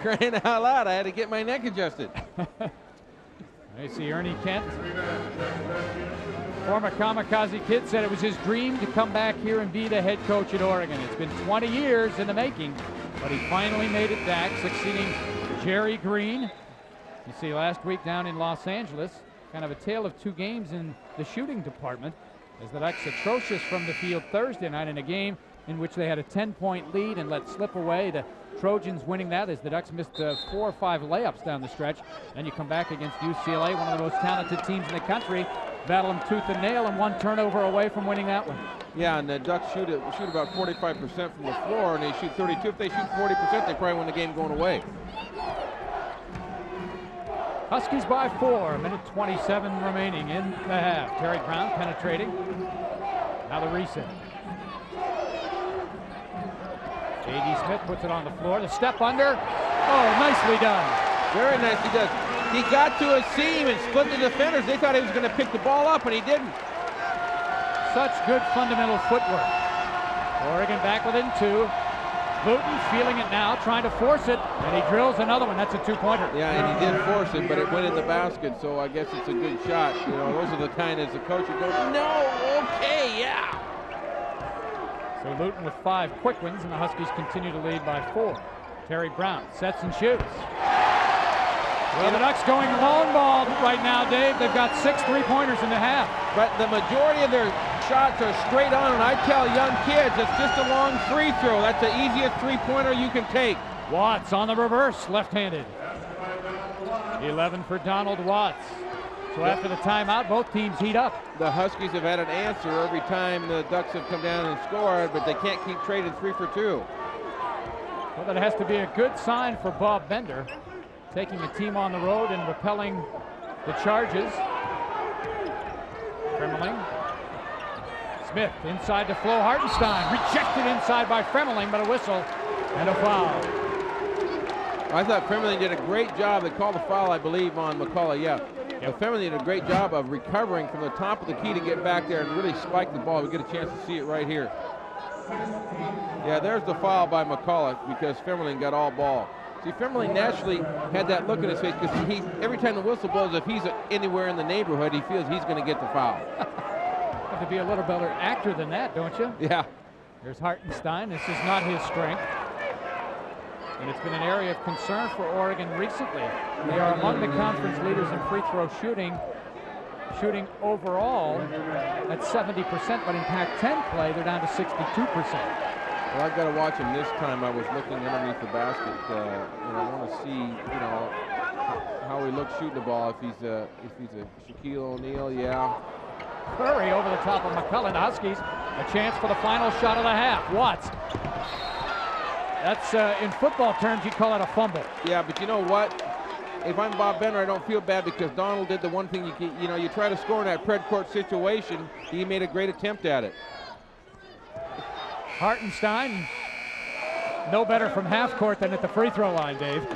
crying out loud, I had to get my neck adjusted. I see Ernie Kent. Former Kamikaze Kid said it was his dream to come back here and be the head coach at Oregon. It's been 20 years in the making, but he finally made it back, succeeding Jerry Green. You see last week down in Los Angeles, kind of a tale of two games in the shooting department, as the Ducks atrocious from the field Thursday night in a game in which they had a 10-point lead and let slip away. The Trojans winning that as the Ducks missed 4 or 5 layups down the stretch. Then you come back against UCLA, one of the most talented teams in the country, battle them tooth and nail, and 1 turnover away from winning that one. Yeah, and the Ducks shoot about 45% from the floor, and they shoot 32. If they shoot 40%, they probably win the game going away. Huskies by 4, 1:27 remaining in the half. Terry Brown penetrating. Now the reset. A.D. Smith puts it on the floor. The step under. Oh, nicely done. Very nicely done. He got to a seam and split the defenders. They thought he was going to pick the ball up, and he didn't. Such good fundamental footwork. Oregon back within 2. Booten feeling it now, trying to force it, and he drills another one. That's a 2-pointer. Yeah, and he did force it, but it went in the basket, so I guess it's a good shot. You know, those are the kind as a coach who goes, no, okay, yeah. So Luton with 5 quick wins, and the Huskies continue to lead by 4. Terry Brown sets and shoots. Well, the Ducks going lone ball right now, Dave. They've got 6 3-pointers in the half. But the majority of their shots are straight on, and I tell young kids, it's just a long free throw. That's the easiest 3-pointer you can take. Watts on the reverse, left-handed. 11 for Donald Watts. So after the timeout, both teams heat up. The Huskies have had an answer every time the Ducks have come down and scored, but they can't keep trading 3 for 2. Well, that has to be a good sign for Bob Bender, taking a team on the road and repelling the charges. Fremeling. Smith inside to Flo Hartenstein. Rejected inside by Fremeling, but a whistle and a foul. I thought Fremeling did a great job. They called the foul, I believe, on McCullough, yeah. Yep. Fremeling did a great job of recovering from the top of the key to get back there and really spike the ball. We get a chance to see it right here. Yeah, there's the foul by McCullough because Fremeling got all ball. See, Fremeling naturally had that look in his face because every time the whistle blows, if he's anywhere in the neighborhood, he feels he's going to get the foul. Have to be a little better actor than that, don't you? Yeah. There's Hartenstein. This is not his strength. And it's been an area of concern for Oregon recently. They are among the conference leaders in free throw shooting overall at 70%, but in Pac-10 play, they're down to 62%. Well, I've got to watch him this time. I was looking underneath the basket. I want to see, how he looks shooting the ball. If he's a Shaquille O'Neal, yeah. Curry over the top of McCullough. The Huskies, a chance for the final shot of the half. Watts. That's, in football terms, you call it a fumble. Yeah, but you know what? If I'm Bob Bender, I don't feel bad because Donald did the one thing you try to score in that pred court situation. He made a great attempt at it. Hartenstein, no better from half court than at the free throw line, Dave.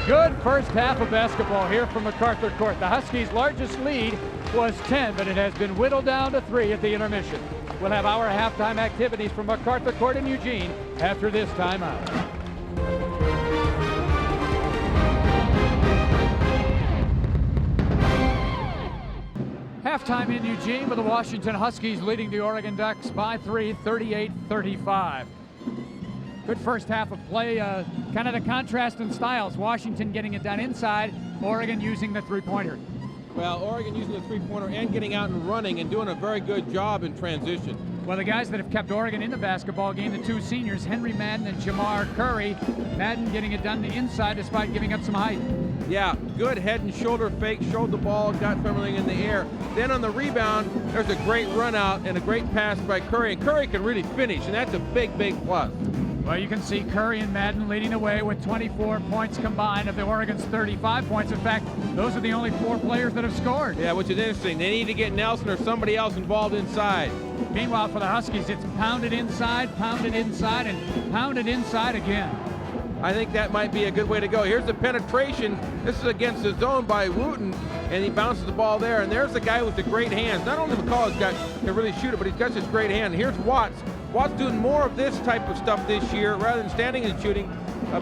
Good first half of basketball here from MacArthur Court. The Huskies' largest lead was 10, but it has been whittled down to 3 at the intermission. We'll have our halftime activities from MacArthur Court in Eugene after this timeout. Halftime in Eugene with the Washington Huskies leading the Oregon Ducks by 3, 38-35. Good first half of play, kind of the contrast in styles. Washington getting it done inside, Oregon using the 3-pointer. Well, Oregon using the 3-pointer and getting out and running and doing a very good job in transition. Well, the guys that have kept Oregon in the basketball game, the two seniors, Henry Madden and Jamar Curry. Madden getting it done to inside despite giving up some height. Yeah, good head and shoulder fake, showed the ball, got everything in the air. Then on the rebound, there's a great run out and a great pass by Curry, and Curry can really finish, and that's a big, big plus. Well, you can see Curry and Madden leading the way with 24 points combined of the Oregon's 35 points. In fact, those are the only 4 players that have scored. Yeah, which is interesting. They need to get Nelson or somebody else involved inside. Meanwhile, for the Huskies, it's pounded inside, and pounded inside again. I think that might be a good way to go. Here's the penetration. This is against the zone by Wooten, and he bounces the ball there. And there's the guy with the great hands. Not only McCullough's can really shoot it, but he's got this great hand. Here's Watts. Watts doing more of this type of stuff this year rather than standing and shooting,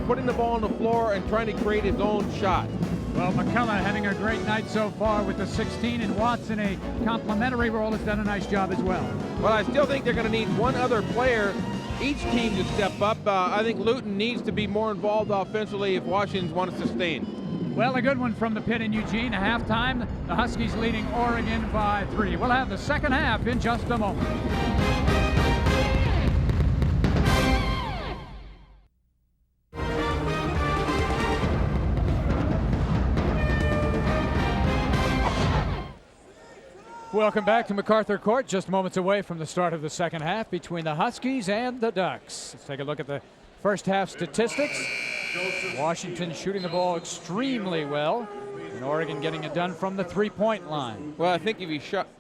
putting the ball on the floor and trying to create his own shot. Well, McCullough having a great night so far with the 16, and Watts in a complimentary role has done a nice job as well. Well, I still think they're going to need one other player, each team, to step up. I think Luton needs to be more involved offensively if Washington wants to sustain. Well, a good one from the pit in Eugene. At halftime, the Huskies leading Oregon by 3. We'll have the second half in just a moment. Welcome back to MacArthur Court, just moments away from the start of the second half between the Huskies and the Ducks. Let's take a look at the first half statistics. Washington shooting the ball extremely well, and Oregon getting it done from the three-point line. Well, I think if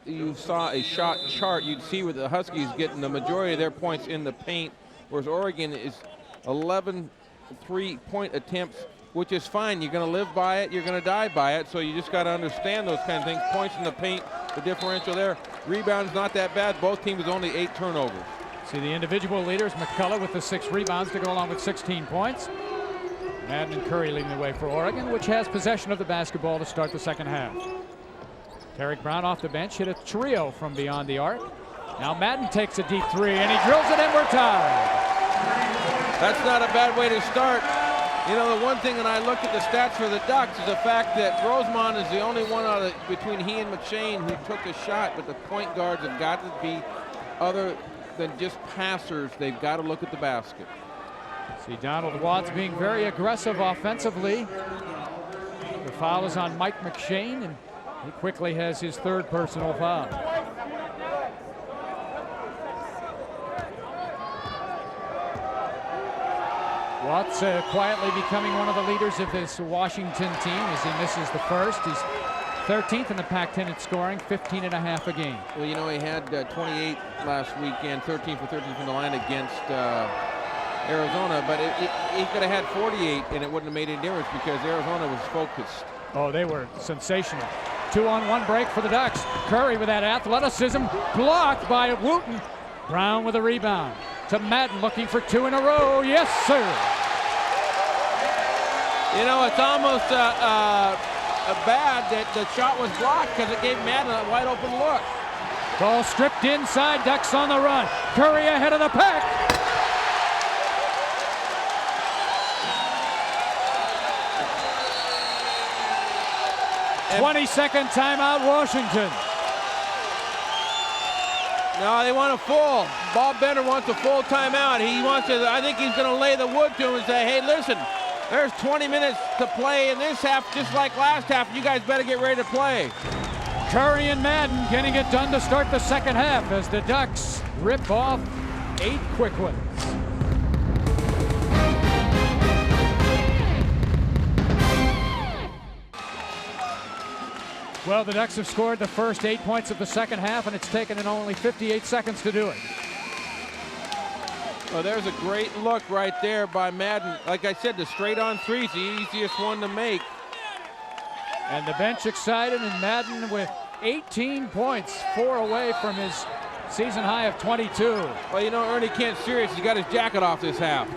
you saw a shot chart, you'd see where the Huskies getting the majority of their points in the paint, whereas Oregon is 11 three-point attempts, which is fine. You're going to live by it, you're going to die by it, so you just got to understand those kind of things. Points in the paint, the differential there. Rebounds not that bad. Both teams with only 8 turnovers. See the individual leaders, McCullough with the 6 rebounds to go along with 16 points. Madden and Curry leading the way for Oregon, which has possession of the basketball to start the second half. Tarek Brown off the bench hit a trio from beyond the arc. Now Madden takes a deep 3 and he drills it, and we're tied. That's not a bad way to start. You know, the one thing that I looked at the stats for the Ducks is the fact that Rosemont is the only one out of between he and McShane who took a shot, but the point guards have got to be other than just passers. They've got to look at the basket. See Donald Watts being very aggressive offensively. The foul is on Mike McShane, and he quickly has his 3rd personal foul. Watts quietly becoming one of the leaders of this Washington team as he misses the first. He's 13th in the Pac-10 in scoring, 15.5 a game. Well, you know, he had 28 last weekend, 13 for 13 from the line against Arizona, but he could have had 48 and it wouldn't have made any difference because Arizona was focused. Oh, they were sensational. 2-on-1 break for the Ducks. Curry with that athleticism, blocked by Wooten. Brown with a rebound. To Madden looking for 2 in a row. Yes, sir. You know, it's almost bad that the shot was blocked because it gave Madden a wide open look. Ball stripped inside, Ducks on the run. Curry ahead of the pack. And 20-second timeout, Washington. No, they want a full. Bob Bender wants a full timeout. He wants to, I think he's going to lay the wood to him and say, hey, listen, there's 20 minutes to play in this half, just like last half. You guys better get ready to play. Curry and Madden getting it done to start the second half as the Ducks rip off 8 quick ones. Well, the Ducks have scored the first 8 points of the second half, and it's taken them only 58 seconds to do it. Oh, there's a great look right there by Madden. Like I said, the straight-on 3 is the easiest one to make. And the bench excited, and Madden with 18 points, 4 away from his season high of 22. Well, you know, Ernie Kent's serious. He got his jacket off this half.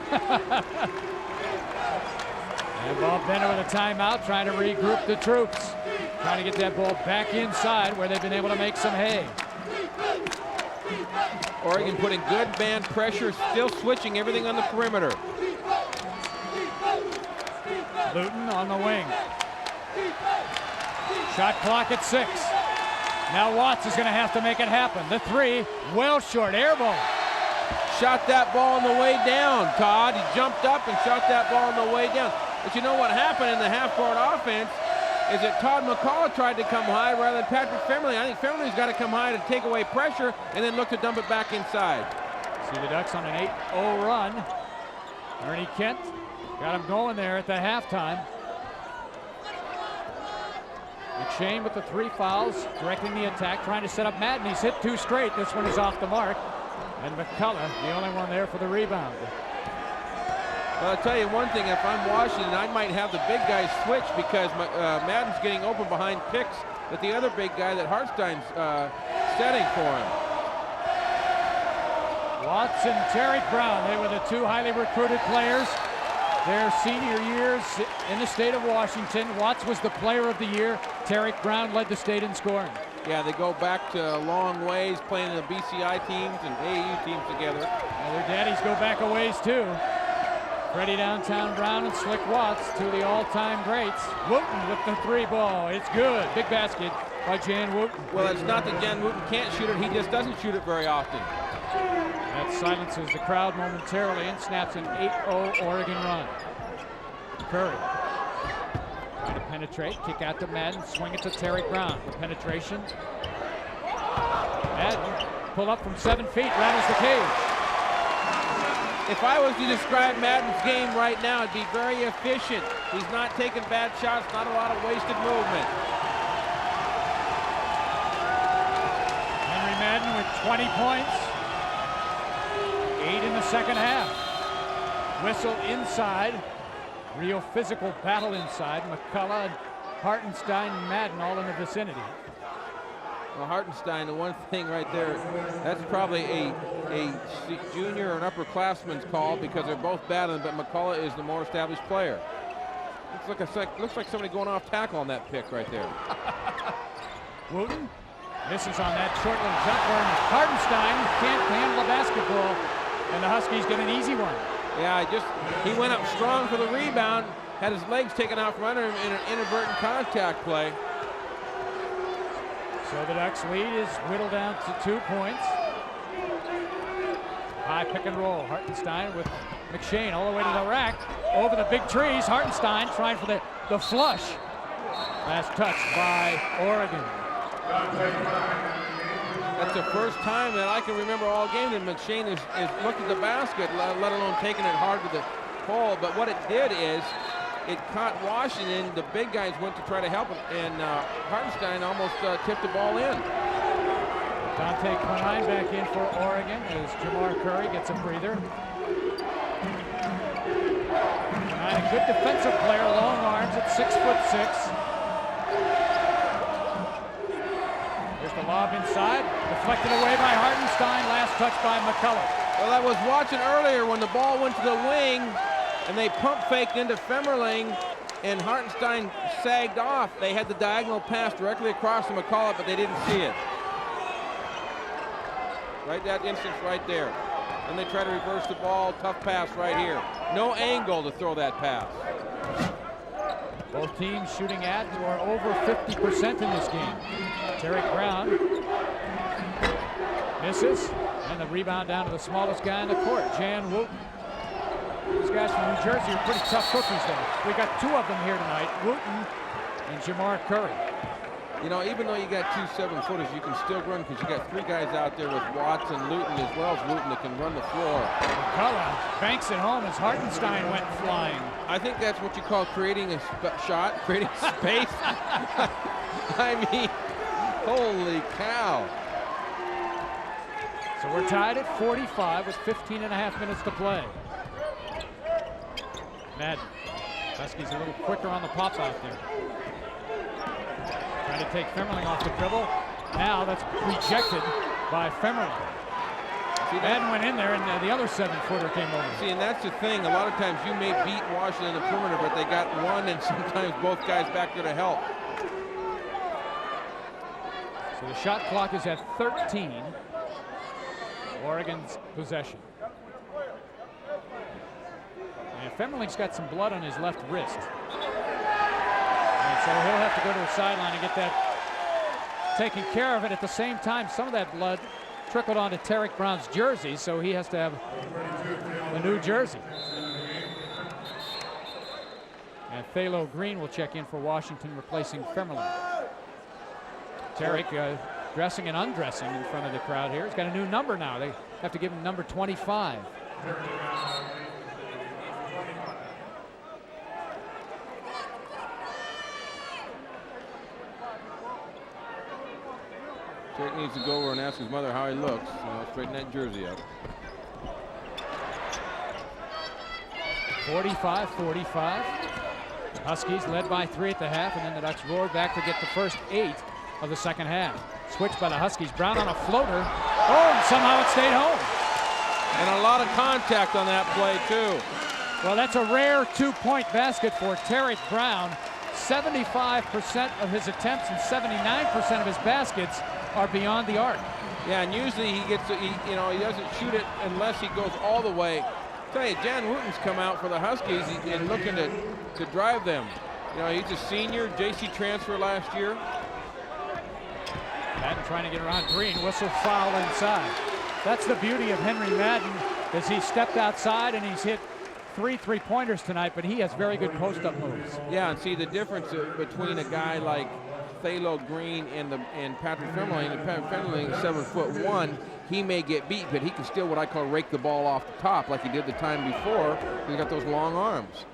And Bob Bender with a timeout, trying to regroup the troops. Trying to get that ball back inside where they've been able to make some hay. Oregon putting good man pressure, still switching everything on the perimeter. Luton on the wing. Shot clock at 6. Now Watts is going to have to make it happen. The three, well short, air ball. Shot that ball on the way down, Todd. He jumped up and shot that ball on the way down. But you know what happened in the half-court offense is that Todd McCullough tried to come high rather than Patrick Femerling. I think Femerling's got to come high to take away pressure and then look to dump it back inside. See the Ducks on an 8-0 run. Ernie Kent got him going there at the halftime. McShane with the 3 fouls, directing the attack, trying to set up Madden. He's hit 2 straight. This one is off the mark. And McCullough, the only one there for the rebound. Well, I'll tell you one thing, if I'm Washington, I might have the big guys switch because Madden's getting open behind picks with the other big guy that Hartstein's setting for him. Watts and Tarek Brown, they were the 2 highly recruited players their senior years in the state of Washington. Watts was the player of the year. Tarek Brown led the state in scoring. Yeah, they go back to long ways, playing in the BCI teams and AAU teams together. And their daddies go back a ways too. Freddie Downtown Brown and Slick Watts, 2 of the all-time greats. Wooten with the 3 ball. It's good. Big basket by Jan Wooten. Well, it's not that Jan Wooten can't shoot it. He just doesn't shoot it very often. That silences the crowd momentarily and snaps an 8-0 Oregon run. Curry trying to penetrate, kick out to Madden, swing it to Tarek Brown for penetration. Madden pull up from 7 feet, rattles the cage. If I was to describe Madden's game right now, it'd be very efficient. He's not taking bad shots, not a lot of wasted movement. Henry Madden with 20 points. 8 in the second half. Whistle inside. Real physical battle inside. McCullough, Hartenstein, and Madden all in the vicinity. Well, Hartenstein, the one thing right there, that's probably a junior or an upperclassman's call because they're both battling, but McCullough is the more established player. Looks like somebody going off tackle on that pick right there. Wooten misses on that short little jumper, and Hartenstein can't handle the basketball, and the Huskies get an easy one. Yeah, he went up strong for the rebound, had his legs taken out from under him in an inadvertent contact play. So the Ducks lead is whittled down to 2 points. High pick and roll. Hartenstein with McShane all the way to the rack. Over the big trees. Hartenstein trying for the flush. Last touch by Oregon. That's the first time that I can remember all game that McShane has looked at the basket, let alone taking it hard to the pole. But what it did is it caught Washington. The big guys went to try to help him, and Hartenstein almost tipped the ball in. Dante Klein back in for Oregon as Jamar Curry gets a breather. And a good defensive player, long arms at 6'6". Here's the lob inside, deflected away by Hartenstein. Last touch by McCullough. Well, I was watching earlier when the ball went to the wing, and they pump faked into Femerling, and Hartenstein sagged off. They had the diagonal pass directly across to McCullough, but they didn't see it. Right that instance right there. And they try to reverse the ball, tough pass right here. No angle to throw that pass. Both teams shooting at or over 50% in this game. Tarek Brown misses, and the rebound down to the smallest guy in the court, Jan Wooten. These guys from New Jersey are pretty tough cookies, though. We got 2 of them here tonight, Wooten and Jamar Curry. You know, even though you got 2 7-footers, you can still run because you got 3 guys out there with Watts and Luton as well as Wooten that can run the floor. McCullough banks it home as Hartenstein went flying. I think that's what you call creating a shot, creating space. I mean, holy cow. So we're tied at 45 with 15.5 minutes to play. Madden. Huskies a little quicker on the pop out there. Trying to take Femerling off the dribble. Now that's rejected by Femerling. Madden went in there, and the other 7-footer came over. See, and that's the thing. A lot of times you may beat Washington in the perimeter, but they got one, and sometimes both guys back there to help. So the shot clock is at 13. Oregon's possession. And Femerling's got some blood on his left wrist. And so he'll have to go to the sideline and get that taking care of it. At the same time, some of that blood trickled onto Tarek Brown's jersey, so he has to have a new jersey. And Thalo Green will check in for Washington, replacing Femerling. Tarek dressing and undressing in front of the crowd here. He's got a new number now. They have to give him number 25. Tarek needs to go over and ask his mother how he looks. Straighten that jersey up. 45-45. Huskies led by 3 at the half, and then the Ducks roared back to get the first 8 of the second half. Switch by the Huskies. Brown on a floater. Oh, and somehow it stayed home. And a lot of contact on that play, too. Well, that's a rare 2-point basket for Tarek Brown. 75% of his attempts and 79% of his baskets are beyond the arc. Yeah, and usually he doesn't shoot it unless he goes all the way. I tell you, Jan Wooten's come out for the Huskies and looking to drive them. He's a senior, JC transfer last year. Madden trying to get around Green. Whistle foul inside. That's the beauty of Henry Madden, as he stepped outside and he's hit 3 3-pointers tonight, but he has very good post-up moves. Yeah, and see the difference between a guy like Thalo Green and Patrick Femerling. And Patrick Femerling is 7'1". He may get beat, but he can still what I call rake the ball off the top like he did the time before. He's got those long arms.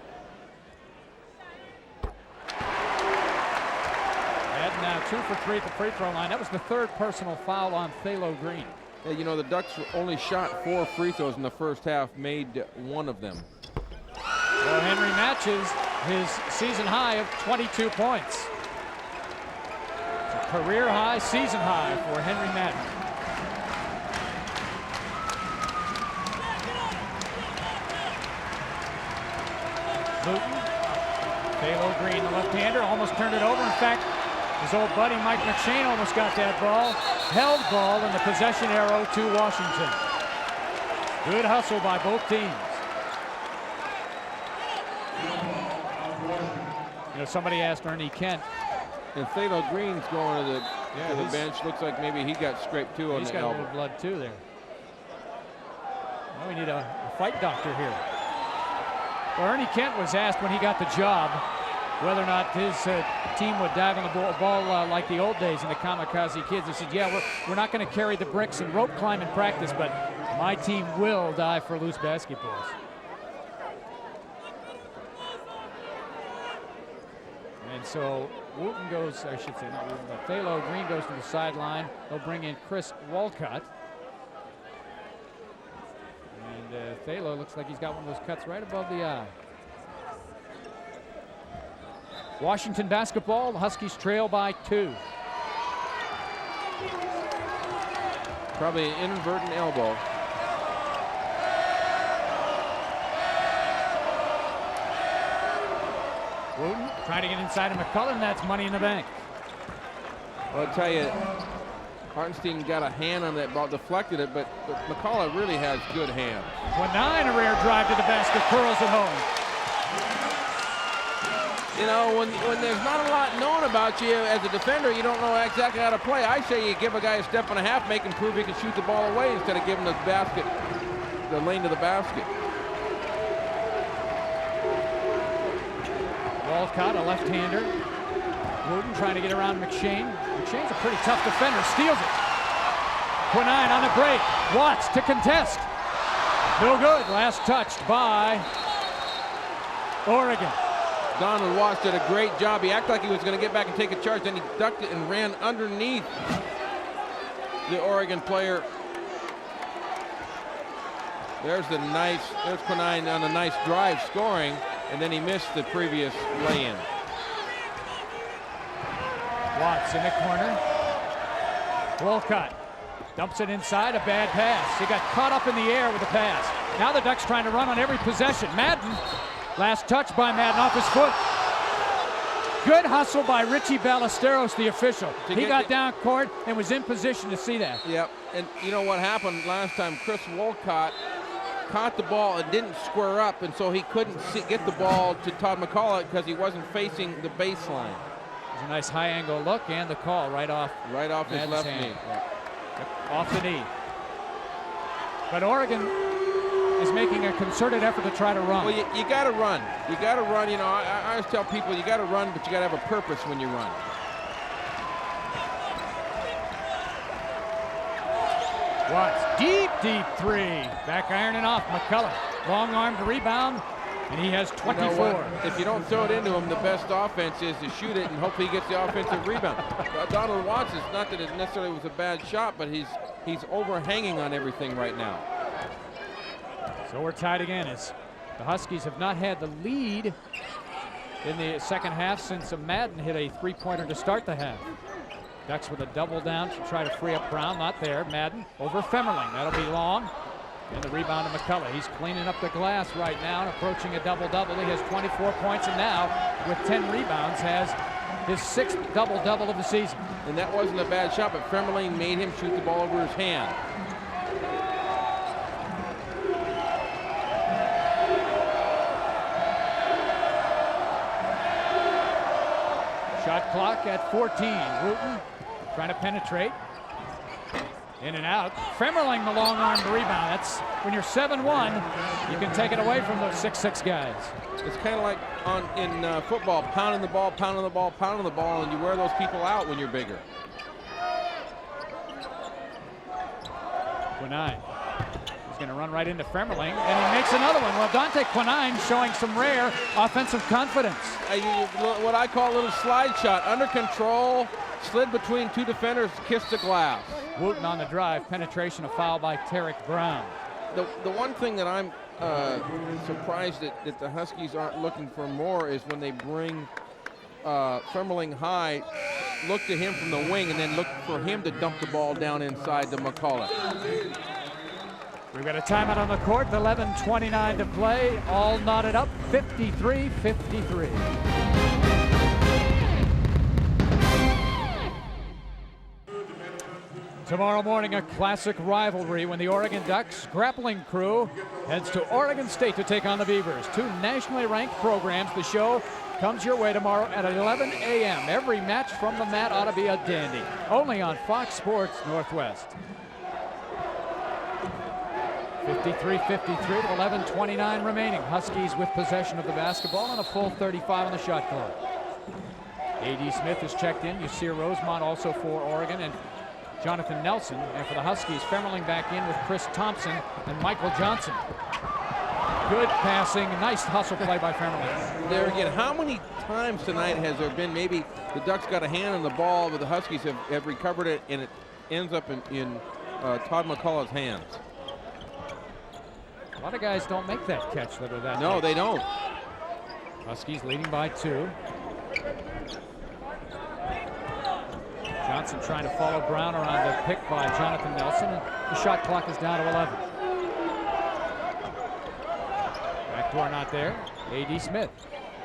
Madden now 2 for 3 at the free throw line. That was the 3rd personal foul on Thalo Green. Yeah, the Ducks only shot 4 free throws in the first half, made 1 of them. Well, Henry matches his season high of 22 points. It's a career high, season high for Henry Madden. Luton, Thalo Green, the left-hander, almost turned it over. In fact, his old buddy Mike McShane almost got that ball. Held ball and the possession arrow to Washington. Good hustle by both teams. Somebody asked Ernie Kent. And Thalo Green's going to the bench. Looks like maybe he got scraped too on the elbow. He's got a little blood too there. Well, we need a fight doctor here. Well, Ernie Kent was asked when he got the job whether or not his team would dive on the ball like the old days in the Kamikaze Kids. He said, yeah, we're not going to carry the bricks and rope climb in practice, but my team will dive for loose basketballs. And so Wooten goes, I should say not Wooten, but Thalo Green goes to the sideline. They'll bring in Chris Walcott. And Thalo looks like he's got one of those cuts right above the eye. Washington basketball, the Huskies trail by 2. Probably an inadvertent elbow. Wooten trying to get inside of McCullough, and that's money in the bank. Well, I'll tell you, Hartenstein got a hand on that ball, deflected it, but McCullough really has good hands. 1-9, a rare drive to the basket, curls it home. When there's not a lot known about you as a defender, you don't know exactly how to play. I say you give a guy a step and a half, make him prove he can shoot the ball away instead of giving the lane to the basket. Walcott, a left-hander. Wooten trying to get around McShane. McShane's a pretty tough defender, steals it. Quinine on the break. Watts to contest. No good. Last touched by Oregon. Donald Watts did a great job. He acted like he was going to get back and take a charge, then he ducked it and ran underneath the Oregon player. There's Quinine on a nice drive scoring, and then he missed the previous lay-in. Watts in the corner. Walcott dumps it inside, a bad pass. He got caught up in the air with the pass. Now the Ducks trying to run on every possession. Madden, last touch by Madden off his foot. Good hustle by Richie Ballesteros, the official. He got down court and was in position to see that. Yep, and you know what happened last time? Chris Walcott caught the ball and didn't square up, and so he couldn't get the ball to Todd McCullough because he wasn't facing the baseline. There's a nice high angle look and the call right off his left hand. knee. Off the knee. But Oregon is making a concerted effort to try to run. Well, you got to run. You got to run. You know, I always tell people you got to run, but you got to have a purpose when you run. Watts, deep three. Back ironing off McCullough. Long arm to rebound, and he has 24. You know what? If you don't throw it into him, the best offense is to shoot it and hopefully he gets the offensive rebound. Donald Watts is not that it necessarily was a bad shot, but he's overhanging on everything right now. So we're tied again as the Huskies have not had the lead in the second half since Madden hit a three-pointer to start the half. Ducks with a double down to try to free up Brown. Not there. Madden over Femmerling. That'll be long. And the rebound to McCullough. He's cleaning up the glass right now and approaching a double-double. He has 24 points and now, with 10 rebounds, has his 6th double-double of the season. And that wasn't a bad shot, but Femmerling made him shoot the ball over his hand. Shot clock at 14. Wooten trying to penetrate. In and out. Femmerling the long arm to rebound. That's when you're 7-1, you can take it away from those 6'6" guys. It's kind of like in football, pounding the ball, pounding the ball, pounding the ball, and you wear those people out when you're bigger. Quinine. He's going to run right into Femmerling, and he makes another one. Well, Dante Quinine showing some rare offensive confidence. What I call a little slide shot, under control, slid between two defenders, kissed the glass. Wooten on the drive, penetration, a foul by Tarek Brown. The one thing that I'm surprised that the Huskies aren't looking for more is when they bring Femmerling high, look to him from the wing and then look for him to dump the ball down inside to McCullough. We've got a timeout on the court, 11:29 to play, all knotted up, 53-53. Tomorrow morning, a classic rivalry when the Oregon Ducks grappling crew heads to Oregon State to take on the Beavers. Two nationally ranked programs. The show comes your way tomorrow at 11 a.m. Every match from the mat ought to be a dandy. Only on Fox Sports Northwest. 53-53 with 11:29 remaining. Huskies with possession of the basketball and a full 35 on the shot clock. A.D. Smith is checked in. Yasir Rosemont also for Oregon, and Jonathan Nelson. And for the Huskies, Femmerling back in with Chris Thompson and Michael Johnson. Good passing, nice hustle play by Femmerling. There again, how many times tonight has there been maybe the Ducks got a hand on the ball, but the Huskies have recovered it and it ends up in Todd McCullough's hands? A lot of guys don't make that catch that are that. No, late. they don't. Huskies leading by 2. Johnson trying to follow Brown around the pick by Jonathan Nelson. And the shot clock is down to 11. Backdoor not there. A.D. Smith.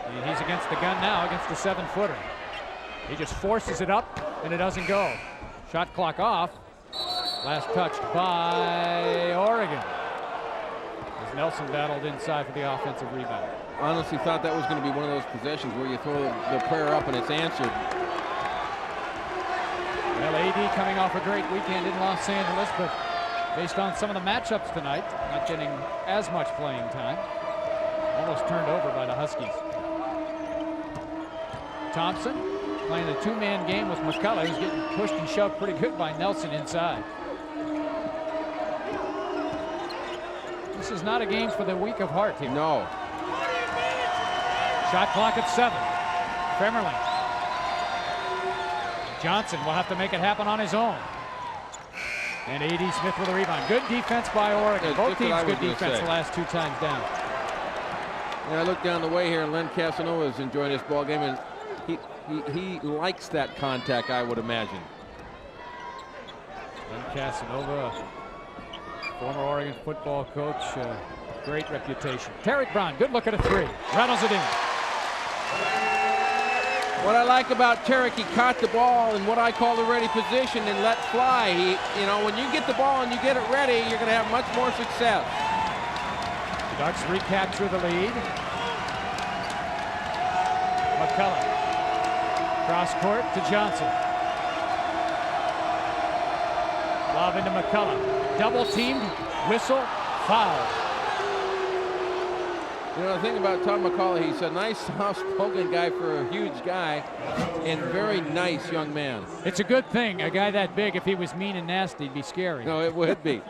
And he's against the gun now, against the 7-footer. He just forces it up, and it doesn't go. Shot clock off. Last touched by Oregon. As Nelson battled inside for the offensive rebound. Honestly thought that was going to be one of those possessions where you throw the prayer up and it's answered. Well, AD coming off a great weekend in Los Angeles, but based on some of the matchups tonight, not getting as much playing time. Almost turned over by the Huskies. Thompson playing a 2-man game with McCullough, who's getting pushed and shoved pretty good by Nelson inside. This is not a game for the weak of heart here. No. Shot clock at 7. Femmerling. Johnson will have to make it happen on his own. And A.D. Smith with a rebound. Good defense by Oregon. Both teams good defense the last 2 times down. Yeah, I look down the way here, and Len Casanova is enjoying this ball game, and he likes that contact, I would imagine. Len Casanova, former Oregon football coach, great reputation. Tarek Brown, good look at a 3. Rattles it in. What I like about Tarek, he caught the ball in what I call the ready position and let fly. You know, when you get the ball and you get it ready, you're going to have much more success. Ducks recapture the lead. McCullough. Cross court to Johnson. Lob into McCullough. Double teamed, whistle, foul. You know, the thing about Tom McCullough, he's a nice, soft-spoken guy for a huge guy, and very nice young man. It's a good thing. A guy that big, if he was mean and nasty, it'd be scary. No, it would be.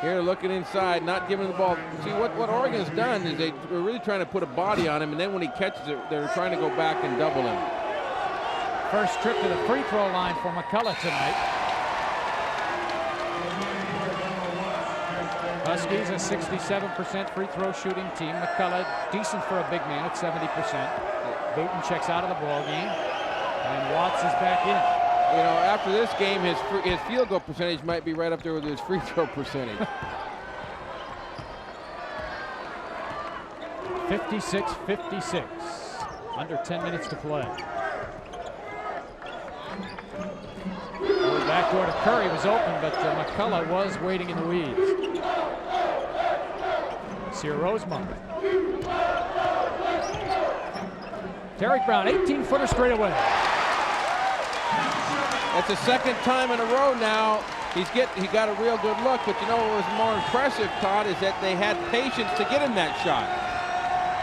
Here looking inside, not giving the ball. See, what Oregon's done is they're really trying to put a body on him, and then when he catches it, they're trying to go back and double him. First trip to the free throw line for McCullough tonight. Huskies a 67% free throw shooting team. McCullough decent for a big man at 70%. Booten checks out of the ball game, and Watts is back in. You know, after this game, his field goal percentage might be right up there with his free throw percentage. 56-56. Under 10 minutes to play. Backdoor to Curry was open, but McCullough was waiting in the weeds. Here Rosemont. Derek Brown, 18-footer straight away. That's the second time in a row now. He got a real good look, but you know what was more impressive, Todd, is that they had patience to get him that shot.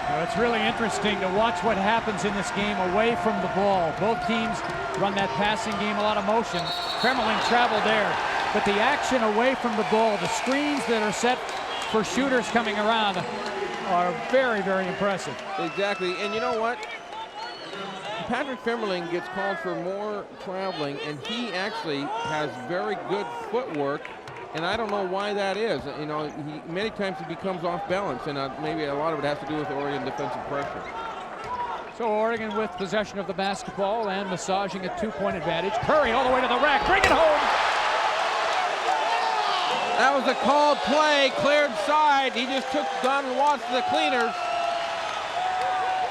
Well, it's really interesting to watch what happens in this game away from the ball. Both teams run that passing game, a lot of motion. Kremlin traveled there, but the action away from the ball, the screens that are set for shooters coming around are very, very impressive. Exactly, and you know what? Patrick Femmerling gets called for more traveling, and he actually has very good footwork, and I don't know why that is. You know, many times he becomes off balance, and maybe a lot of it has to do with Oregon defensive pressure. So Oregon with possession of the basketball and massaging a two-point advantage. Curry all the way to the rack, bring it home! That was a called play, cleared side. He just took Donald Watts to the cleaners.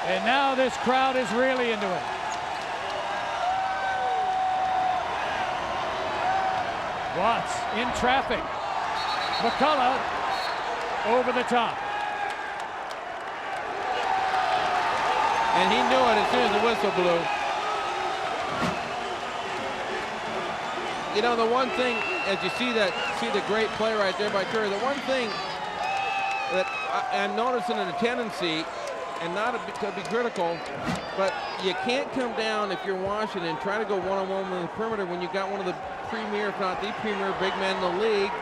And now this crowd is really into it. Watts in traffic. McCullough over the top. And he knew it as soon as the whistle blew. You know, the one thing, as you see the great play right there by Curry, the one thing that I'm noticing a tendency, and not to be critical, but you can't come down if you're Washington and try to go one-on-one with the perimeter when you got one of the premier, if not the premier, big man in the league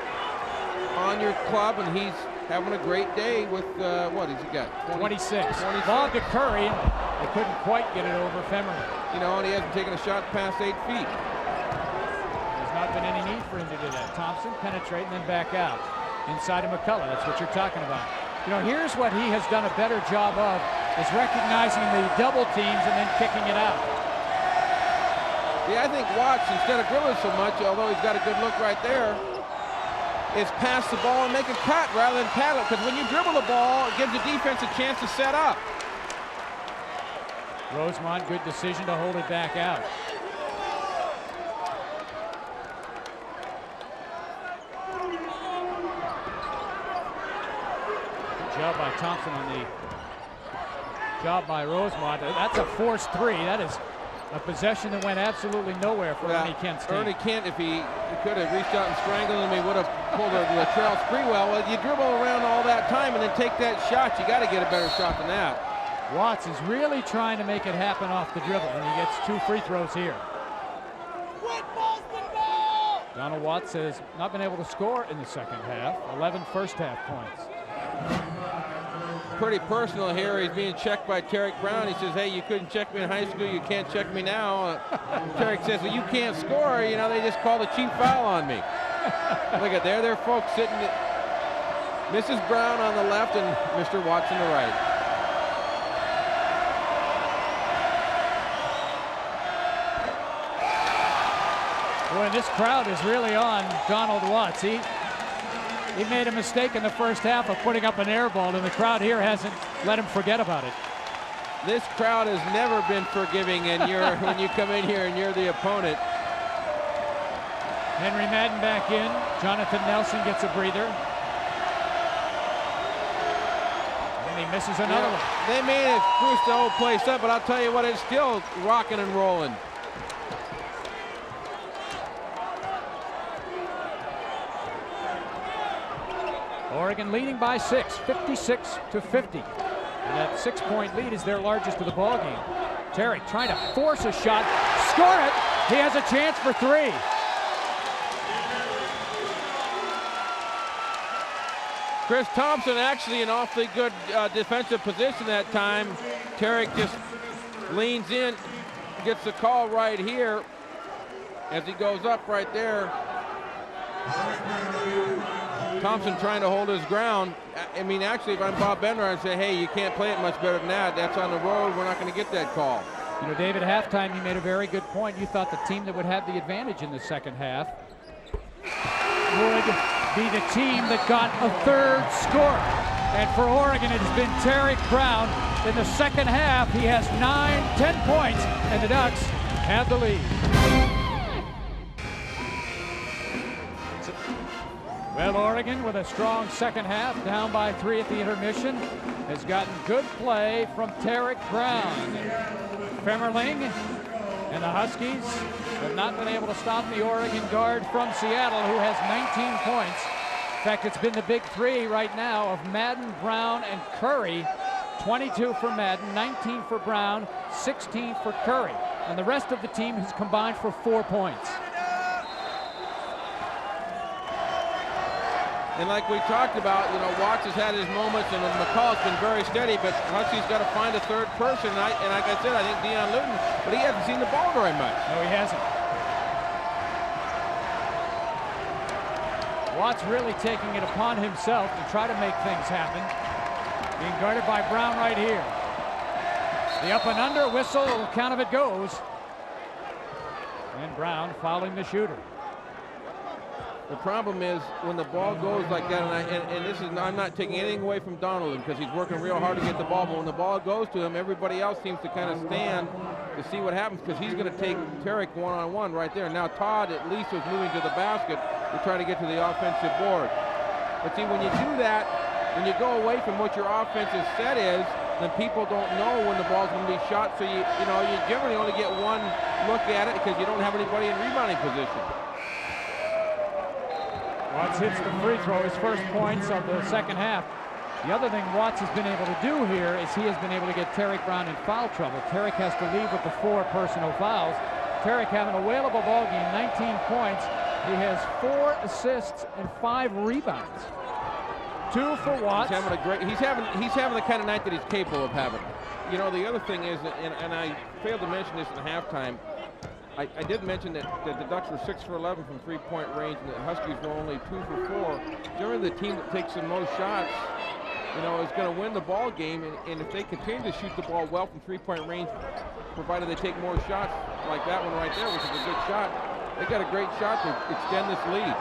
on your club, and he's having a great day with, what has he got? 26. Ball to Curry. They couldn't quite get it over Femmerling. You know, and he hasn't taken a shot past 8 feet. There's not been any need for him to do that. Thompson penetrate and then back out. Inside of McCullough, that's what you're talking about. You know, here's what he has done a better job of, is recognizing the double teams and then kicking it out. Yeah, I think Watts, instead of dribbling so much, although he's got a good look right there, is pass the ball and make a cut rather than paddle. Because when you dribble the ball, it gives the defense a chance to set up. Rosemont, good decision to hold it back out. Job by Thompson on the job by Rosemont. That's a forced three. That is a possession that went absolutely nowhere for Ernie Kent's team. Ernie Kent, if he could have reached out and strangled him, he would have pulled a Latrell Sprewell. Well, you dribble around all that time and then take that shot. You got to get a better shot than that. Watts is really trying to make it happen off the dribble, and he gets 2 free throws here. Donald Watts has not been able to score in the second half. 11 first half points. Pretty personal here. He's being checked by Derek Brown. He says, hey, you couldn't check me in high school. You can't check me now. Derek says, well, you can't score. You know, they just called a cheap foul on me. Look at there. There are folks sitting. Mrs. Brown on the left and Mr. Watts on the right. Boy, this crowd is really on Donald Watts. He made a mistake in the first half of putting up an air ball, and the crowd here hasn't let him forget about it. This crowd has never been forgiving, and when you come in here and you're the opponent. Henry Madden back in. Jonathan Nelson gets a breather. And he misses another one. They may have spruced the whole place up, but I'll tell you what, it's still rocking and rolling. Oregon leading by 6, 56-50. And that 6-point lead is their largest of the ball game. Terry trying to force a shot, score it. He has a chance for 3. Chris Thompson actually in awfully good defensive position that time. Tarek just leans in, gets the call right here as he goes up right there. Thompson trying to hold his ground. I mean, actually, if I'm Bob Bender, I'd say, hey, you can't play it much better than that. That's on the road. We're not going to get that call. You know, David, at halftime, you made a very good point. You thought the team that would have the advantage in the second half would be the team that got a 3rd score. And for Oregon, it has been Tarek Brown. In the second half, he has 10 points, and the Ducks have the lead. Well, Oregon, with a strong second half, down by 3 at the intermission, has gotten good play from Tarek Brown. Femmerling and the Huskies have not been able to stop the Oregon guard from Seattle, who has 19 points. In fact, it's been the big 3 right now of Madden, Brown, and Curry. 22 for Madden, 19 for Brown, 16 for Curry. And the rest of the team has combined for 4 points. And like we talked about, you know, Watts has had his moments, and McCall's been very steady, but Huskies got to find a 3rd person. And like I said, I think Deion Luton, but he hasn't seen the ball very much. No, he hasn't. Watts really taking it upon himself to try to make things happen. Being guarded by Brown right here. The up and under whistle, count of it goes. And Brown fouling the shooter. The problem is when the ball goes like that, and this is, I'm not taking anything away from Donaldson because he's working real hard to get the ball, but when the ball goes to him, everybody else seems to kind of stand to see what happens because he's going to take Tarek one-on-one right there. Now Todd at least was moving to the basket to try to get to the offensive board. But see, when you do that, when you go away from what your offensive set is, then people don't know when the ball's going to be shot, so you generally only get one look at it because you don't have anybody in rebounding position. Watts hits the free throw, his first points of the second half. The other thing Watts has been able to do here is he has been able to get Tarek Brown in foul trouble. Tarek has to leave with the 4 personal fouls. Tarek having a whalable ball game, 19 points. He has 4 assists and 5 rebounds. 2 for Watts. He's having the kind of night that he's capable of having. You know, the other thing is, and I failed to mention this in halftime, I did mention that the Ducks were 6 for 11 from 3-point range, and the Huskies were only 2 for 4. Generally, the team that takes the most shots, you know, is going to win the ball game. And if they continue to shoot the ball well from 3-point range, provided they take more shots like that one right there, which is a good shot, they got a great shot to extend this lead.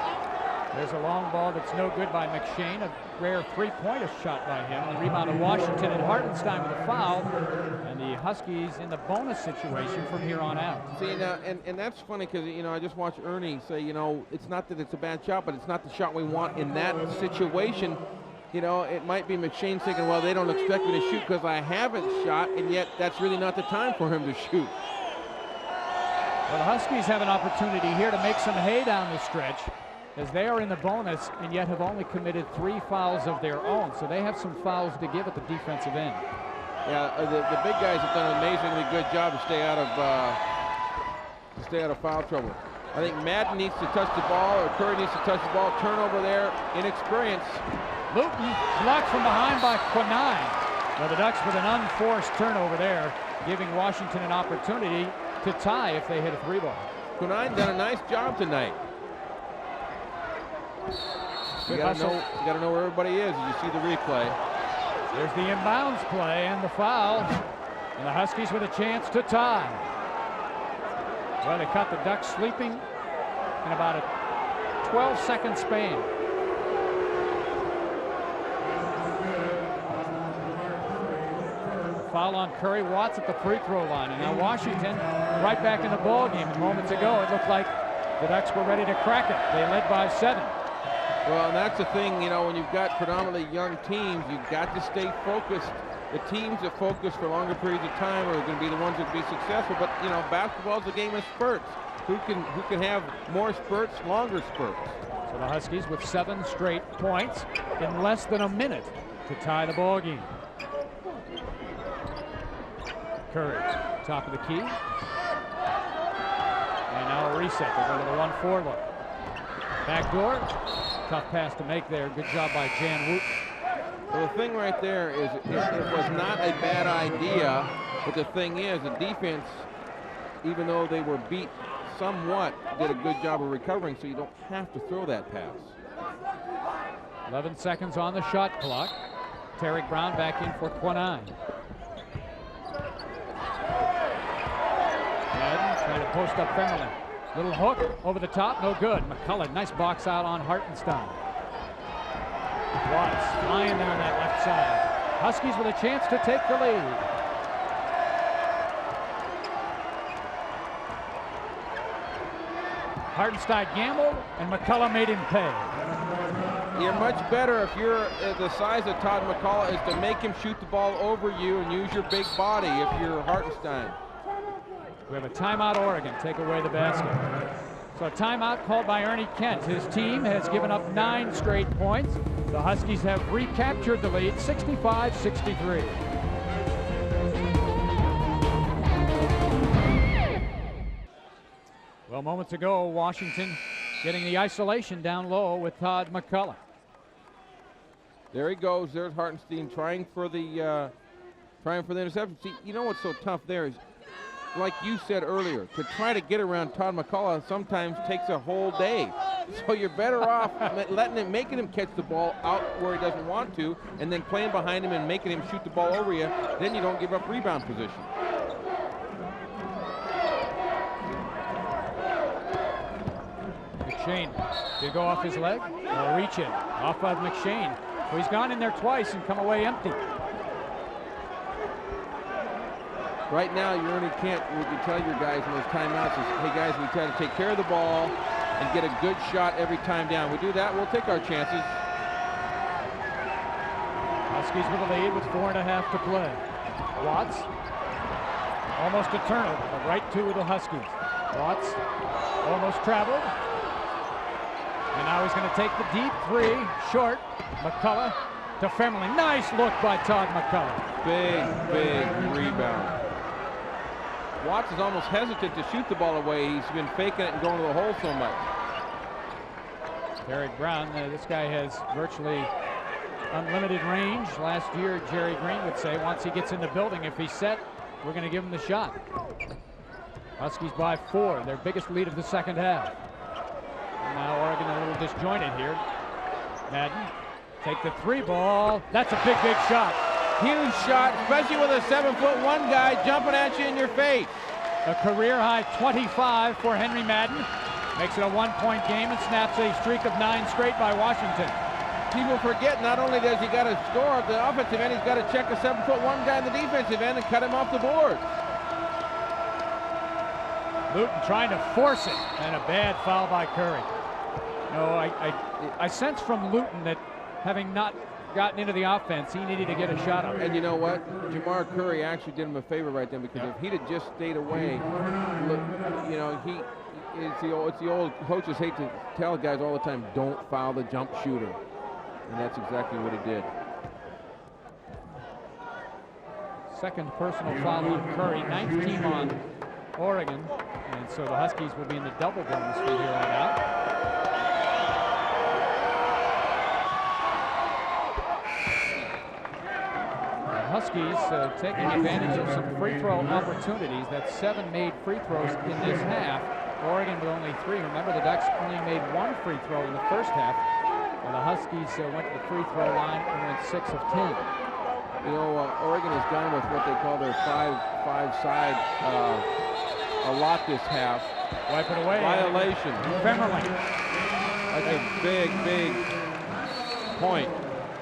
There's a long ball that's no good by McShane. A rare 3-pointer shot by him. The rebound of Washington, and Hartenstein with a foul. And the Huskies in the bonus situation from here on out. See, now, and that's funny because, you know, I just watched Ernie say, you know, it's not that it's a bad shot, but it's not the shot we want in that situation. You know, it might be McShane thinking, well, they don't expect me to shoot because I haven't shot, and yet that's really not the time for him to shoot. Well, the Huskies have an opportunity here to make some hay down the stretch, as they are in the bonus and yet have only committed 3 fouls of their own. So they have some fouls to give at the defensive end. Yeah, the big guys have done an amazingly good job to stay out of foul trouble. I think Madden needs to touch the ball, or Curry needs to touch the ball. Turnover there, inexperience. Luton blocked from behind by Quinine. Well, the Ducks with an unforced turnover there, giving Washington an opportunity to tie if they hit a 3-ball. Quinine done a nice job tonight. You gotta know where everybody is as you see the replay. There's the inbounds play and the foul. And the Huskies with a chance to tie. Well, they caught the Ducks sleeping in about a 12-second span. Foul on Curry. Watts at the free throw line. And now Washington right back in the ball game. And moments ago, it looked like the Ducks were ready to crack it. They led by 7. Well, and that's the thing, you know, when you've got predominantly young teams, you've got to stay focused. The teams that focus for longer periods of time are going to be the ones that will be successful. But, you know, basketball is a game of spurts. Who can have more spurts, longer spurts? So the Huskies with 7 straight points in less than a minute to tie the ball game. Curry, top of the key. And now a reset. They go to the 1-4 look. Backdoor. Tough pass to make there. Good job by Jan Wooten. Well, the thing right there is it was not a bad idea, but the thing is the defense, even though they were beat somewhat, did a good job of recovering, so you don't have to throw that pass. 11 seconds on the shot clock. Tarek Brown back in for Quinine. Madden trying to post up Femerling. Little hook over the top, no good. McCullough, nice box out on Hartenstein. Watts flying down that left side. Huskies with a chance to take the lead. Hartenstein gambled, and McCullough made him pay. You're much better if you're the size of Todd McCullough is to make him shoot the ball over you and use your big body if you're Hartenstein. We have a timeout, Oregon. Take away the basket. So a timeout called by Ernie Kent. His team has given up 9 straight points. The Huskies have recaptured the lead, 65-63. Well, moments ago, Washington getting the isolation down low with Todd McCullough. There he goes. There's Hartenstein trying for the interception. See, you know what's so tough there is, like you said earlier, to try to get around Todd McCullough sometimes takes a whole day. So you're better off making him catch the ball out where he doesn't want to, and then playing behind him and making him shoot the ball over you. Then you don't give up rebound position. McShane, did go off his leg? Or reach it. Off of McShane. So he's gone in there twice and come away empty. Right now, you only can't, what you tell your guys in those timeouts is, hey guys, we try to take care of the ball and get a good shot every time down. We do that, we'll take our chances. Huskies with a lead with 4.5 to play. Watts, almost a turnover, but right to the Huskies. Watts almost traveled. And now he's going to take the deep 3, short. McCullough to Femerling. Nice look by Todd McCullough. Big rebound. Watts is almost hesitant to shoot the ball away. He's been faking it and going to the hole so much. Tarek Brown, this guy has virtually unlimited range. Last year, Jerry Green would say, once he gets in the building, if he's set, we're going to give him the shot. Huskies by 4, their biggest lead of the second half. And now Oregon a little disjointed here. Madden, take the 3 ball. That's a big shot. Huge shot, especially with a 7'1" guy jumping at you in your face. A career-high 25 for Henry Madden. Makes it a 1-point game and snaps a streak of 9 straight by Washington. People forget not only does he got to score at the offensive end, he's got to check a 7'1" guy in the defensive end and cut him off the board. Luton trying to force it, and a bad foul by Curry. No, I sense from Luton that having not gotten into the offense, he needed to get a shot up. And you know what? Jamar Curry actually did him a favor right then, because if he'd have just stayed away, look, you know, it's the old coaches hate to tell guys all the time, don't foul the jump shooter. And that's exactly what he did. Second personal foul on Curry, 9th team on Oregon. And so the Huskies will be in the double bonus from here on out. Huskies taking advantage of some free throw opportunities. That's 7 made free throws in this half. Oregon with only 3. Remember, the Ducks only made 1 free throw in the first half. And the Huskies went to the free throw line and went 6 of 10. You know, Oregon has gone with what they call their five side a lot this half. Wipe it away. Violation. Femerling. That's a big point.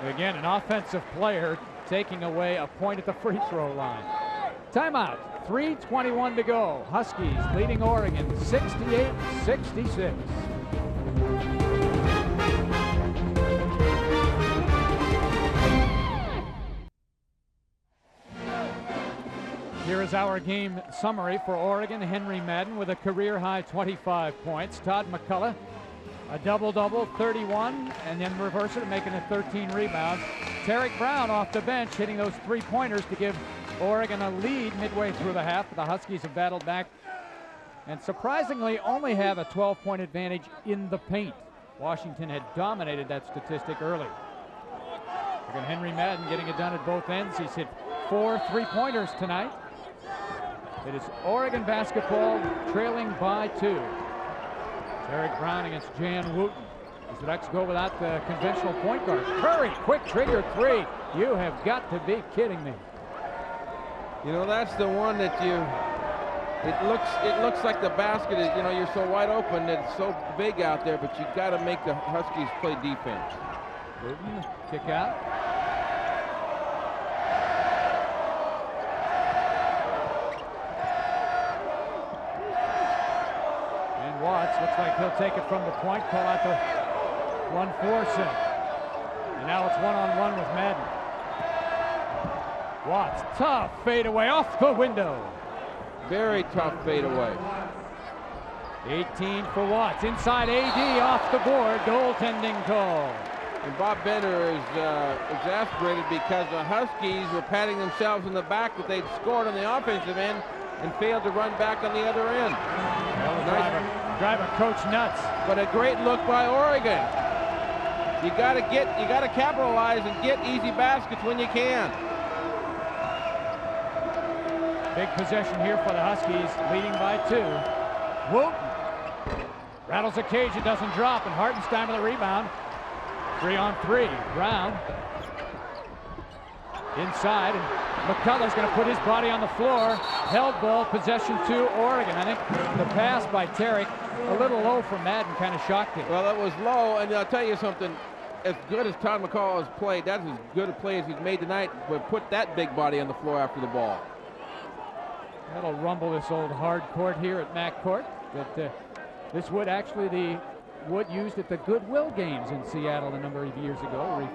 Again, an offensive player taking away a point at the free throw line. Timeout. 3:21 to go. Huskies leading Oregon 68-66. Here is our game summary for Oregon. Henry Madden with a career-high 25 points. Todd McCullough, a double-double, 31, and then reverse it, making it 13 rebounds. Tarek Brown off the bench, hitting those three-pointers to give Oregon a lead midway through the half. The Huskies have battled back and surprisingly only have a 12-point advantage in the paint. Washington had dominated that statistic early. Again, Henry Madden getting it done at both ends. He's hit 4 three-pointers tonight. It is Oregon basketball trailing by 2. Tarek Brown against Jan Wooten. As the Ducks go without the conventional point guard. Curry, quick trigger 3. You have got to be kidding me. You know, that's the one that it looks like the basket is, you know, you're so wide open, it's so big out there, but you got to make the Huskies play defense. Wooten, kick out. And Watts looks like he'll take it from the point, call out the 1-4 set. And now it's one-on-one with Madden. Watts, tough fadeaway off the window. Very tough fadeaway. 18 for Watts. Inside AD off the board. Goaltending call. And Bob Bender is exasperated because the Huskies were patting themselves in the back that they'd scored on the offensive end and failed to run back on the other end. Well, driver coach nuts. But a great look by Oregon. You got to capitalize and get easy baskets when you can. Big possession here for the Huskies, leading by 2. Wooten rattles the cage, it doesn't drop, and Hartenstein with the rebound. 3-on-3. Brown inside, and McCullough's going to put his body on the floor. Held ball, possession to Oregon. I think the pass by Tarek, a little low for Madden, kind of shocked him. Well, it was low, and I'll tell you something. As good as Todd McCullough has played, that's as good a play as he's made tonight, but put that big body on the floor after the ball. That'll rumble this old hard court here at Mac Court. But this wood actually the wood used at the Goodwill games in Seattle a number of years ago,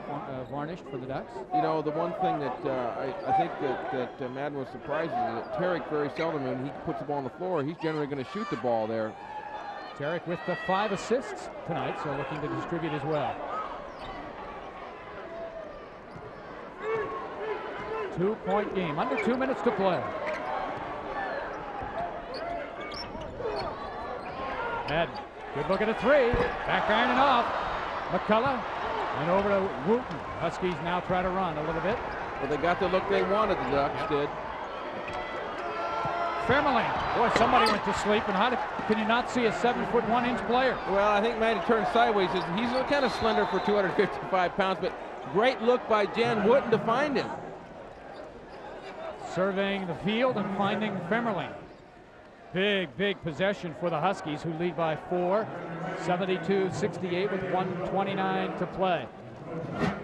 varnished for the Ducks. You know, the one thing that I think that Madden was surprised is that Tarek very seldom, when he puts the ball on the floor, he's generally going to shoot the ball there. Tarek with the 5 assists tonight, so looking to distribute as well. 2-point game, under 2 minutes to play. Madden, good look at a 3. Back iron and off. McCullough and over to Wooten. Huskies now try to run a little bit. Well, they got the look they wanted, the Ducks did. Fairmelin. Boy, somebody went to sleep. And how can you not see a 7'1" player? Well, I think Madden turned sideways. He's kind of slender for 255 pounds, but great look by Jan Wooten to find him. Surveying the field and finding Fairmelin. Big possession for the Huskies, who lead by 4, 72-68 with 1:29 to play.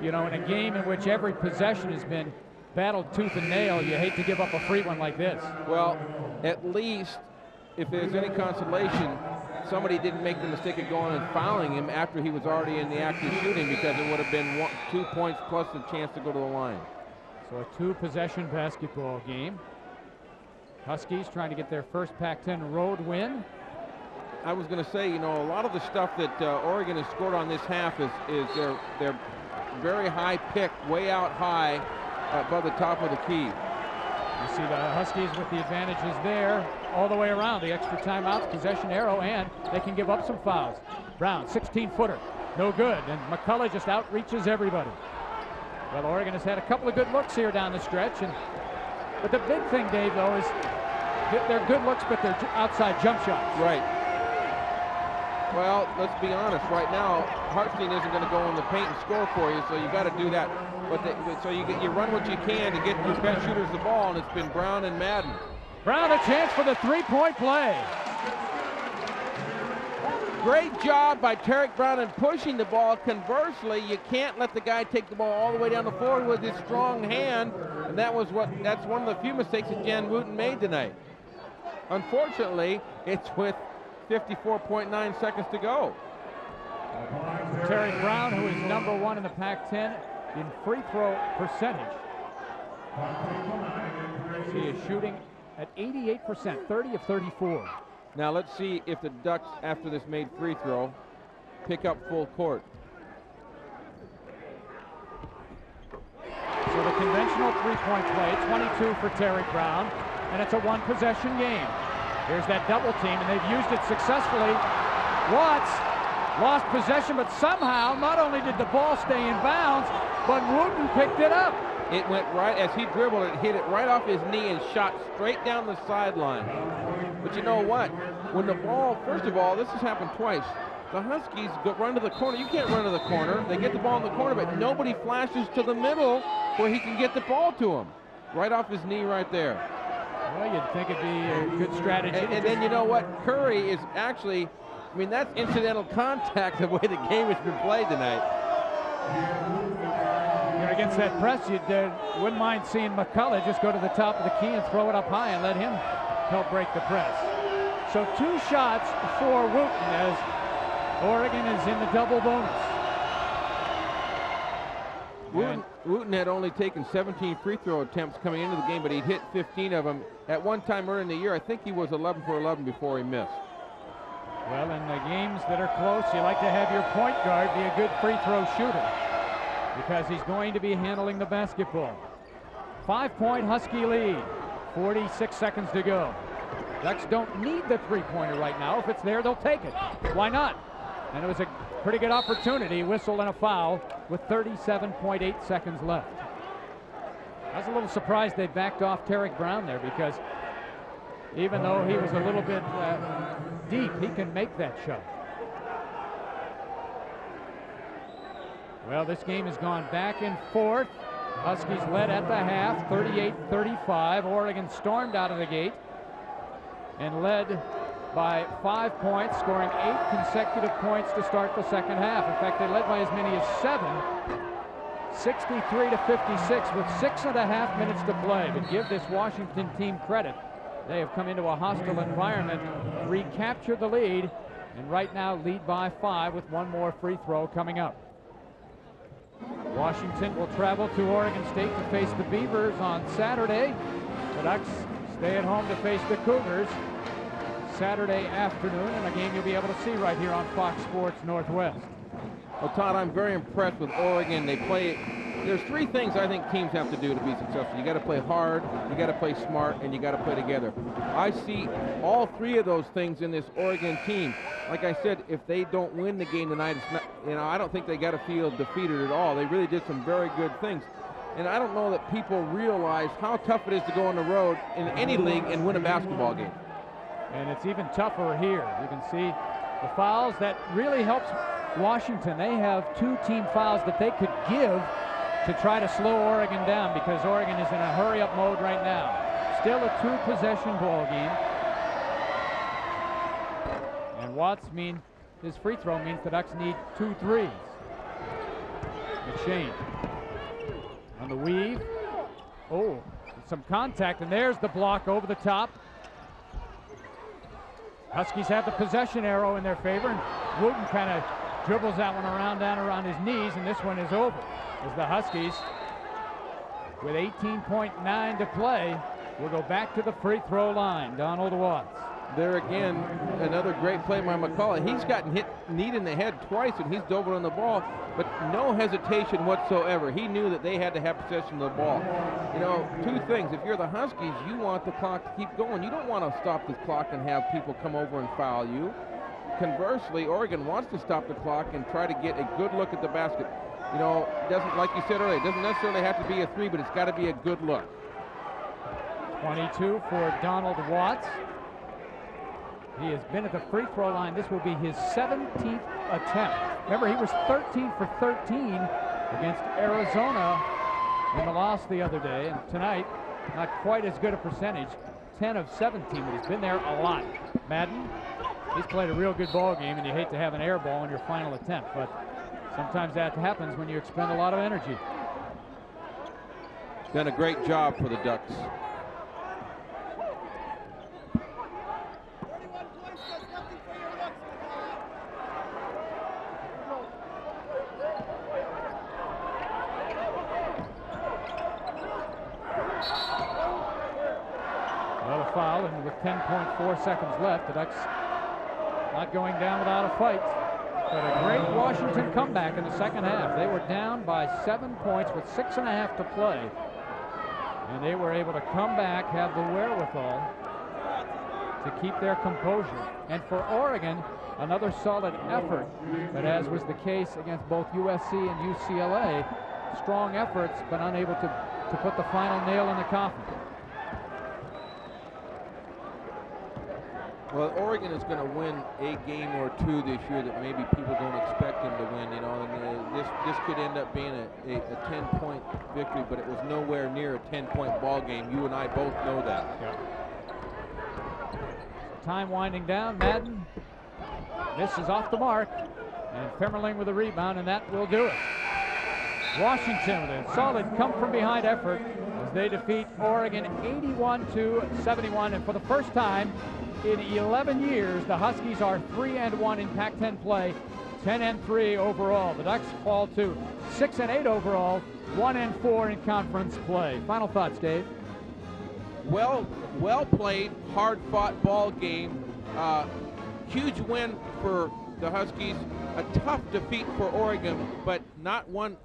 You know, in a game in which every possession has been battled tooth and nail, you hate to give up a free one like this. Well, at least, if there's any consolation, somebody didn't make the mistake of going and fouling him after he was already in the act of shooting, because it would have been 2 points plus a chance to go to the line. So a 2-possession basketball game. Huskies trying to get their first Pac-10 road win. I was going to say, you know, a lot of the stuff that Oregon has scored on this half is their very high pick, way out high above the top of the key. You see the Huskies with the advantages there all the way around. The extra timeouts, possession arrow, and they can give up some fouls. Brown, 16-footer, no good, and McCullough just outreaches everybody. Well, Oregon has had a couple of good looks here down the stretch, but the big thing, Dave, though, is they're good looks, but they're outside jump shots. Right. Well, let's be honest. Right now, Hartenstein isn't going to go in the paint and score for you, so you got to do that. So you run what you can to get your best shooters the ball, and it's been Brown and Madden. Brown a chance for the 3-point play. Great job by Tarek Brown in pushing the ball. Conversely, you can't let the guy take the ball all the way down the floor with his strong hand, and that's one of the few mistakes that Jan Wooten made tonight. Unfortunately, it's with 54.9 seconds to go. Tarek Brown, who is #1 in the Pac-10 in free throw percentage. He is shooting at 88%, 30 of 34. Now let's see if the Ducks, after this made free throw, pick up full court. So the conventional three-point play, 22 for Terry Brown, and it's a one-possession game. Here's that double team, and they've used it successfully. Watts lost possession, but somehow not only did the ball stay in bounds, but Wooten picked it up. It went right, as he dribbled it, hit it right off his knee and shot straight down the sideline. But you know what? When the ball, first of all, this has happened twice. The Huskies run to the corner. You can't run to the corner. They get the ball in the corner, but nobody flashes to the middle where he can get the ball to him. Right off his knee right there. Well, you'd think it'd be a good strategy. And then you know what? Curry is actually, I mean, that's incidental contact the way the game has been played tonight. Against that press, you wouldn't mind seeing McCullough just go to the top of the key and throw it up high and let him help break the press. So 2 shots for Wooten as Oregon is in the double bonus. Wooten had only taken 17 free throw attempts coming into the game, but he'd hit 15 of them. At one time earlier in the year, I think he was 11 for 11 before he missed. Well, in the games that are close, you like to have your point guard be a good free throw shooter, because he's going to be handling the basketball. 5-point Husky lead, 46 seconds to go. Ducks don't need the three-pointer right now. If it's there, they'll take it. Why not? And it was a pretty good opportunity, whistle and a foul with 37.8 seconds left. I was a little surprised they backed off Tarek Brown there, because even though he was a little bit deep, he can make that shot. Well, this game has gone back and forth. Huskies led at the half, 38-35. Oregon stormed out of the gate and led by 5 points, scoring 8 consecutive points to start the second half. In fact, they led by as many as 7, 63-56 with 6.5 minutes to play. But give this Washington team credit. They have come into a hostile environment, recaptured the lead, and right now lead by 5 with 1 more free throw coming up. Washington will travel to Oregon State to face the Beavers on Saturday. The Ducks stay at home to face the Cougars Saturday afternoon, and a game you'll be able to see right here on Fox Sports Northwest. Well, Todd, I'm very impressed with Oregon. They play, there's 3 things I think teams have to do to be successful. You got to play hard, you got to play smart, and you got to play together. I see all 3 of those things in this Oregon team. Like I said, if they don't win the game tonight, it's not, I don't think they got to feel defeated at all. They really did some very good things. And I don't know that people realize how tough it is to go on the road in any league and win a basketball game. And it's even tougher here. You can see the fouls. That really helps Washington. They have 2 team fouls that they could give to try to slow Oregon down, because Oregon is in a hurry-up mode right now. Still a 2-possession ball game. And Watts his free throw means the Ducks need 2 threes. McShane on the weave. Oh, some contact, and there's the block over the top. Huskies have the possession arrow in their favor, and Wooten kind of dribbles that one down around his knees, and this one is over. As the Huskies, with 18.9 to play, will go back to the free throw line. Donald Watts. There again, another great play by McCullough. He's gotten hit knee in the head twice, and he's dove on the ball, but no hesitation whatsoever. He knew that they had to have possession of the ball. You know, 2 things. If you're the Huskies, you want the clock to keep going. You don't want to stop the clock and have people come over and foul you. Conversely, Oregon wants to stop the clock and try to get a good look at the basket. You know, doesn't, like you said earlier, it doesn't necessarily have to be a 3, but it's got to be a good look. 22 for Donald Watts. He has been at the free throw line. This will be his 17th attempt. Remember, he was 13 for 13 against Arizona in the loss the other day. And tonight, not quite as good a percentage, 10 of 17, but he's been there a lot. Madden, he's played a real good ball game, and you hate to have an air ball in your final attempt, but sometimes that happens when you expend a lot of energy. Done a great job for the Ducks. Another foul, and with 10.4 seconds left, the Ducks not going down without a fight. But a great Washington comeback in the second half. They were down by 7 points with 6.5 to play. And they were able to come back, have the wherewithal to keep their composure. And for Oregon, another solid effort. But as was the case against both USC and UCLA, strong efforts, but unable to put the final nail in the coffin. Well, Oregon is going to win a game or two this year that maybe people don't expect them to win. You know, and this could end up being a 10-point victory, but it was nowhere near a 10-point ball game. You and I both know that. Yeah. Time winding down. Madden misses off the mark, and Pemmerling with a rebound, and that will do it. Washington with a solid come-from-behind effort as they defeat Oregon 81-71, and for the first time in 11 years, the Huskies are 3-1 in Pac-10 play, 10-3 overall. The Ducks fall to 6-8 overall, 1-4 in conference play. Final thoughts, Dave? Well played, hard-fought ball game. Huge win for the Huskies. A tough defeat for Oregon, but not one.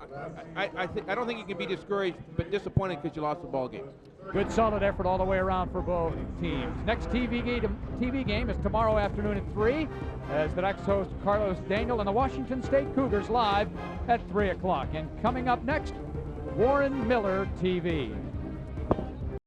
I don't think you can be discouraged, but disappointed because you lost the ball game. Good solid effort all the way around for both teams. Next TV game is tomorrow afternoon at 3 as the Ducks host Carlos Daniel and the Washington State Cougars live at 3 o'clock. And coming up next, Warren Miller TV.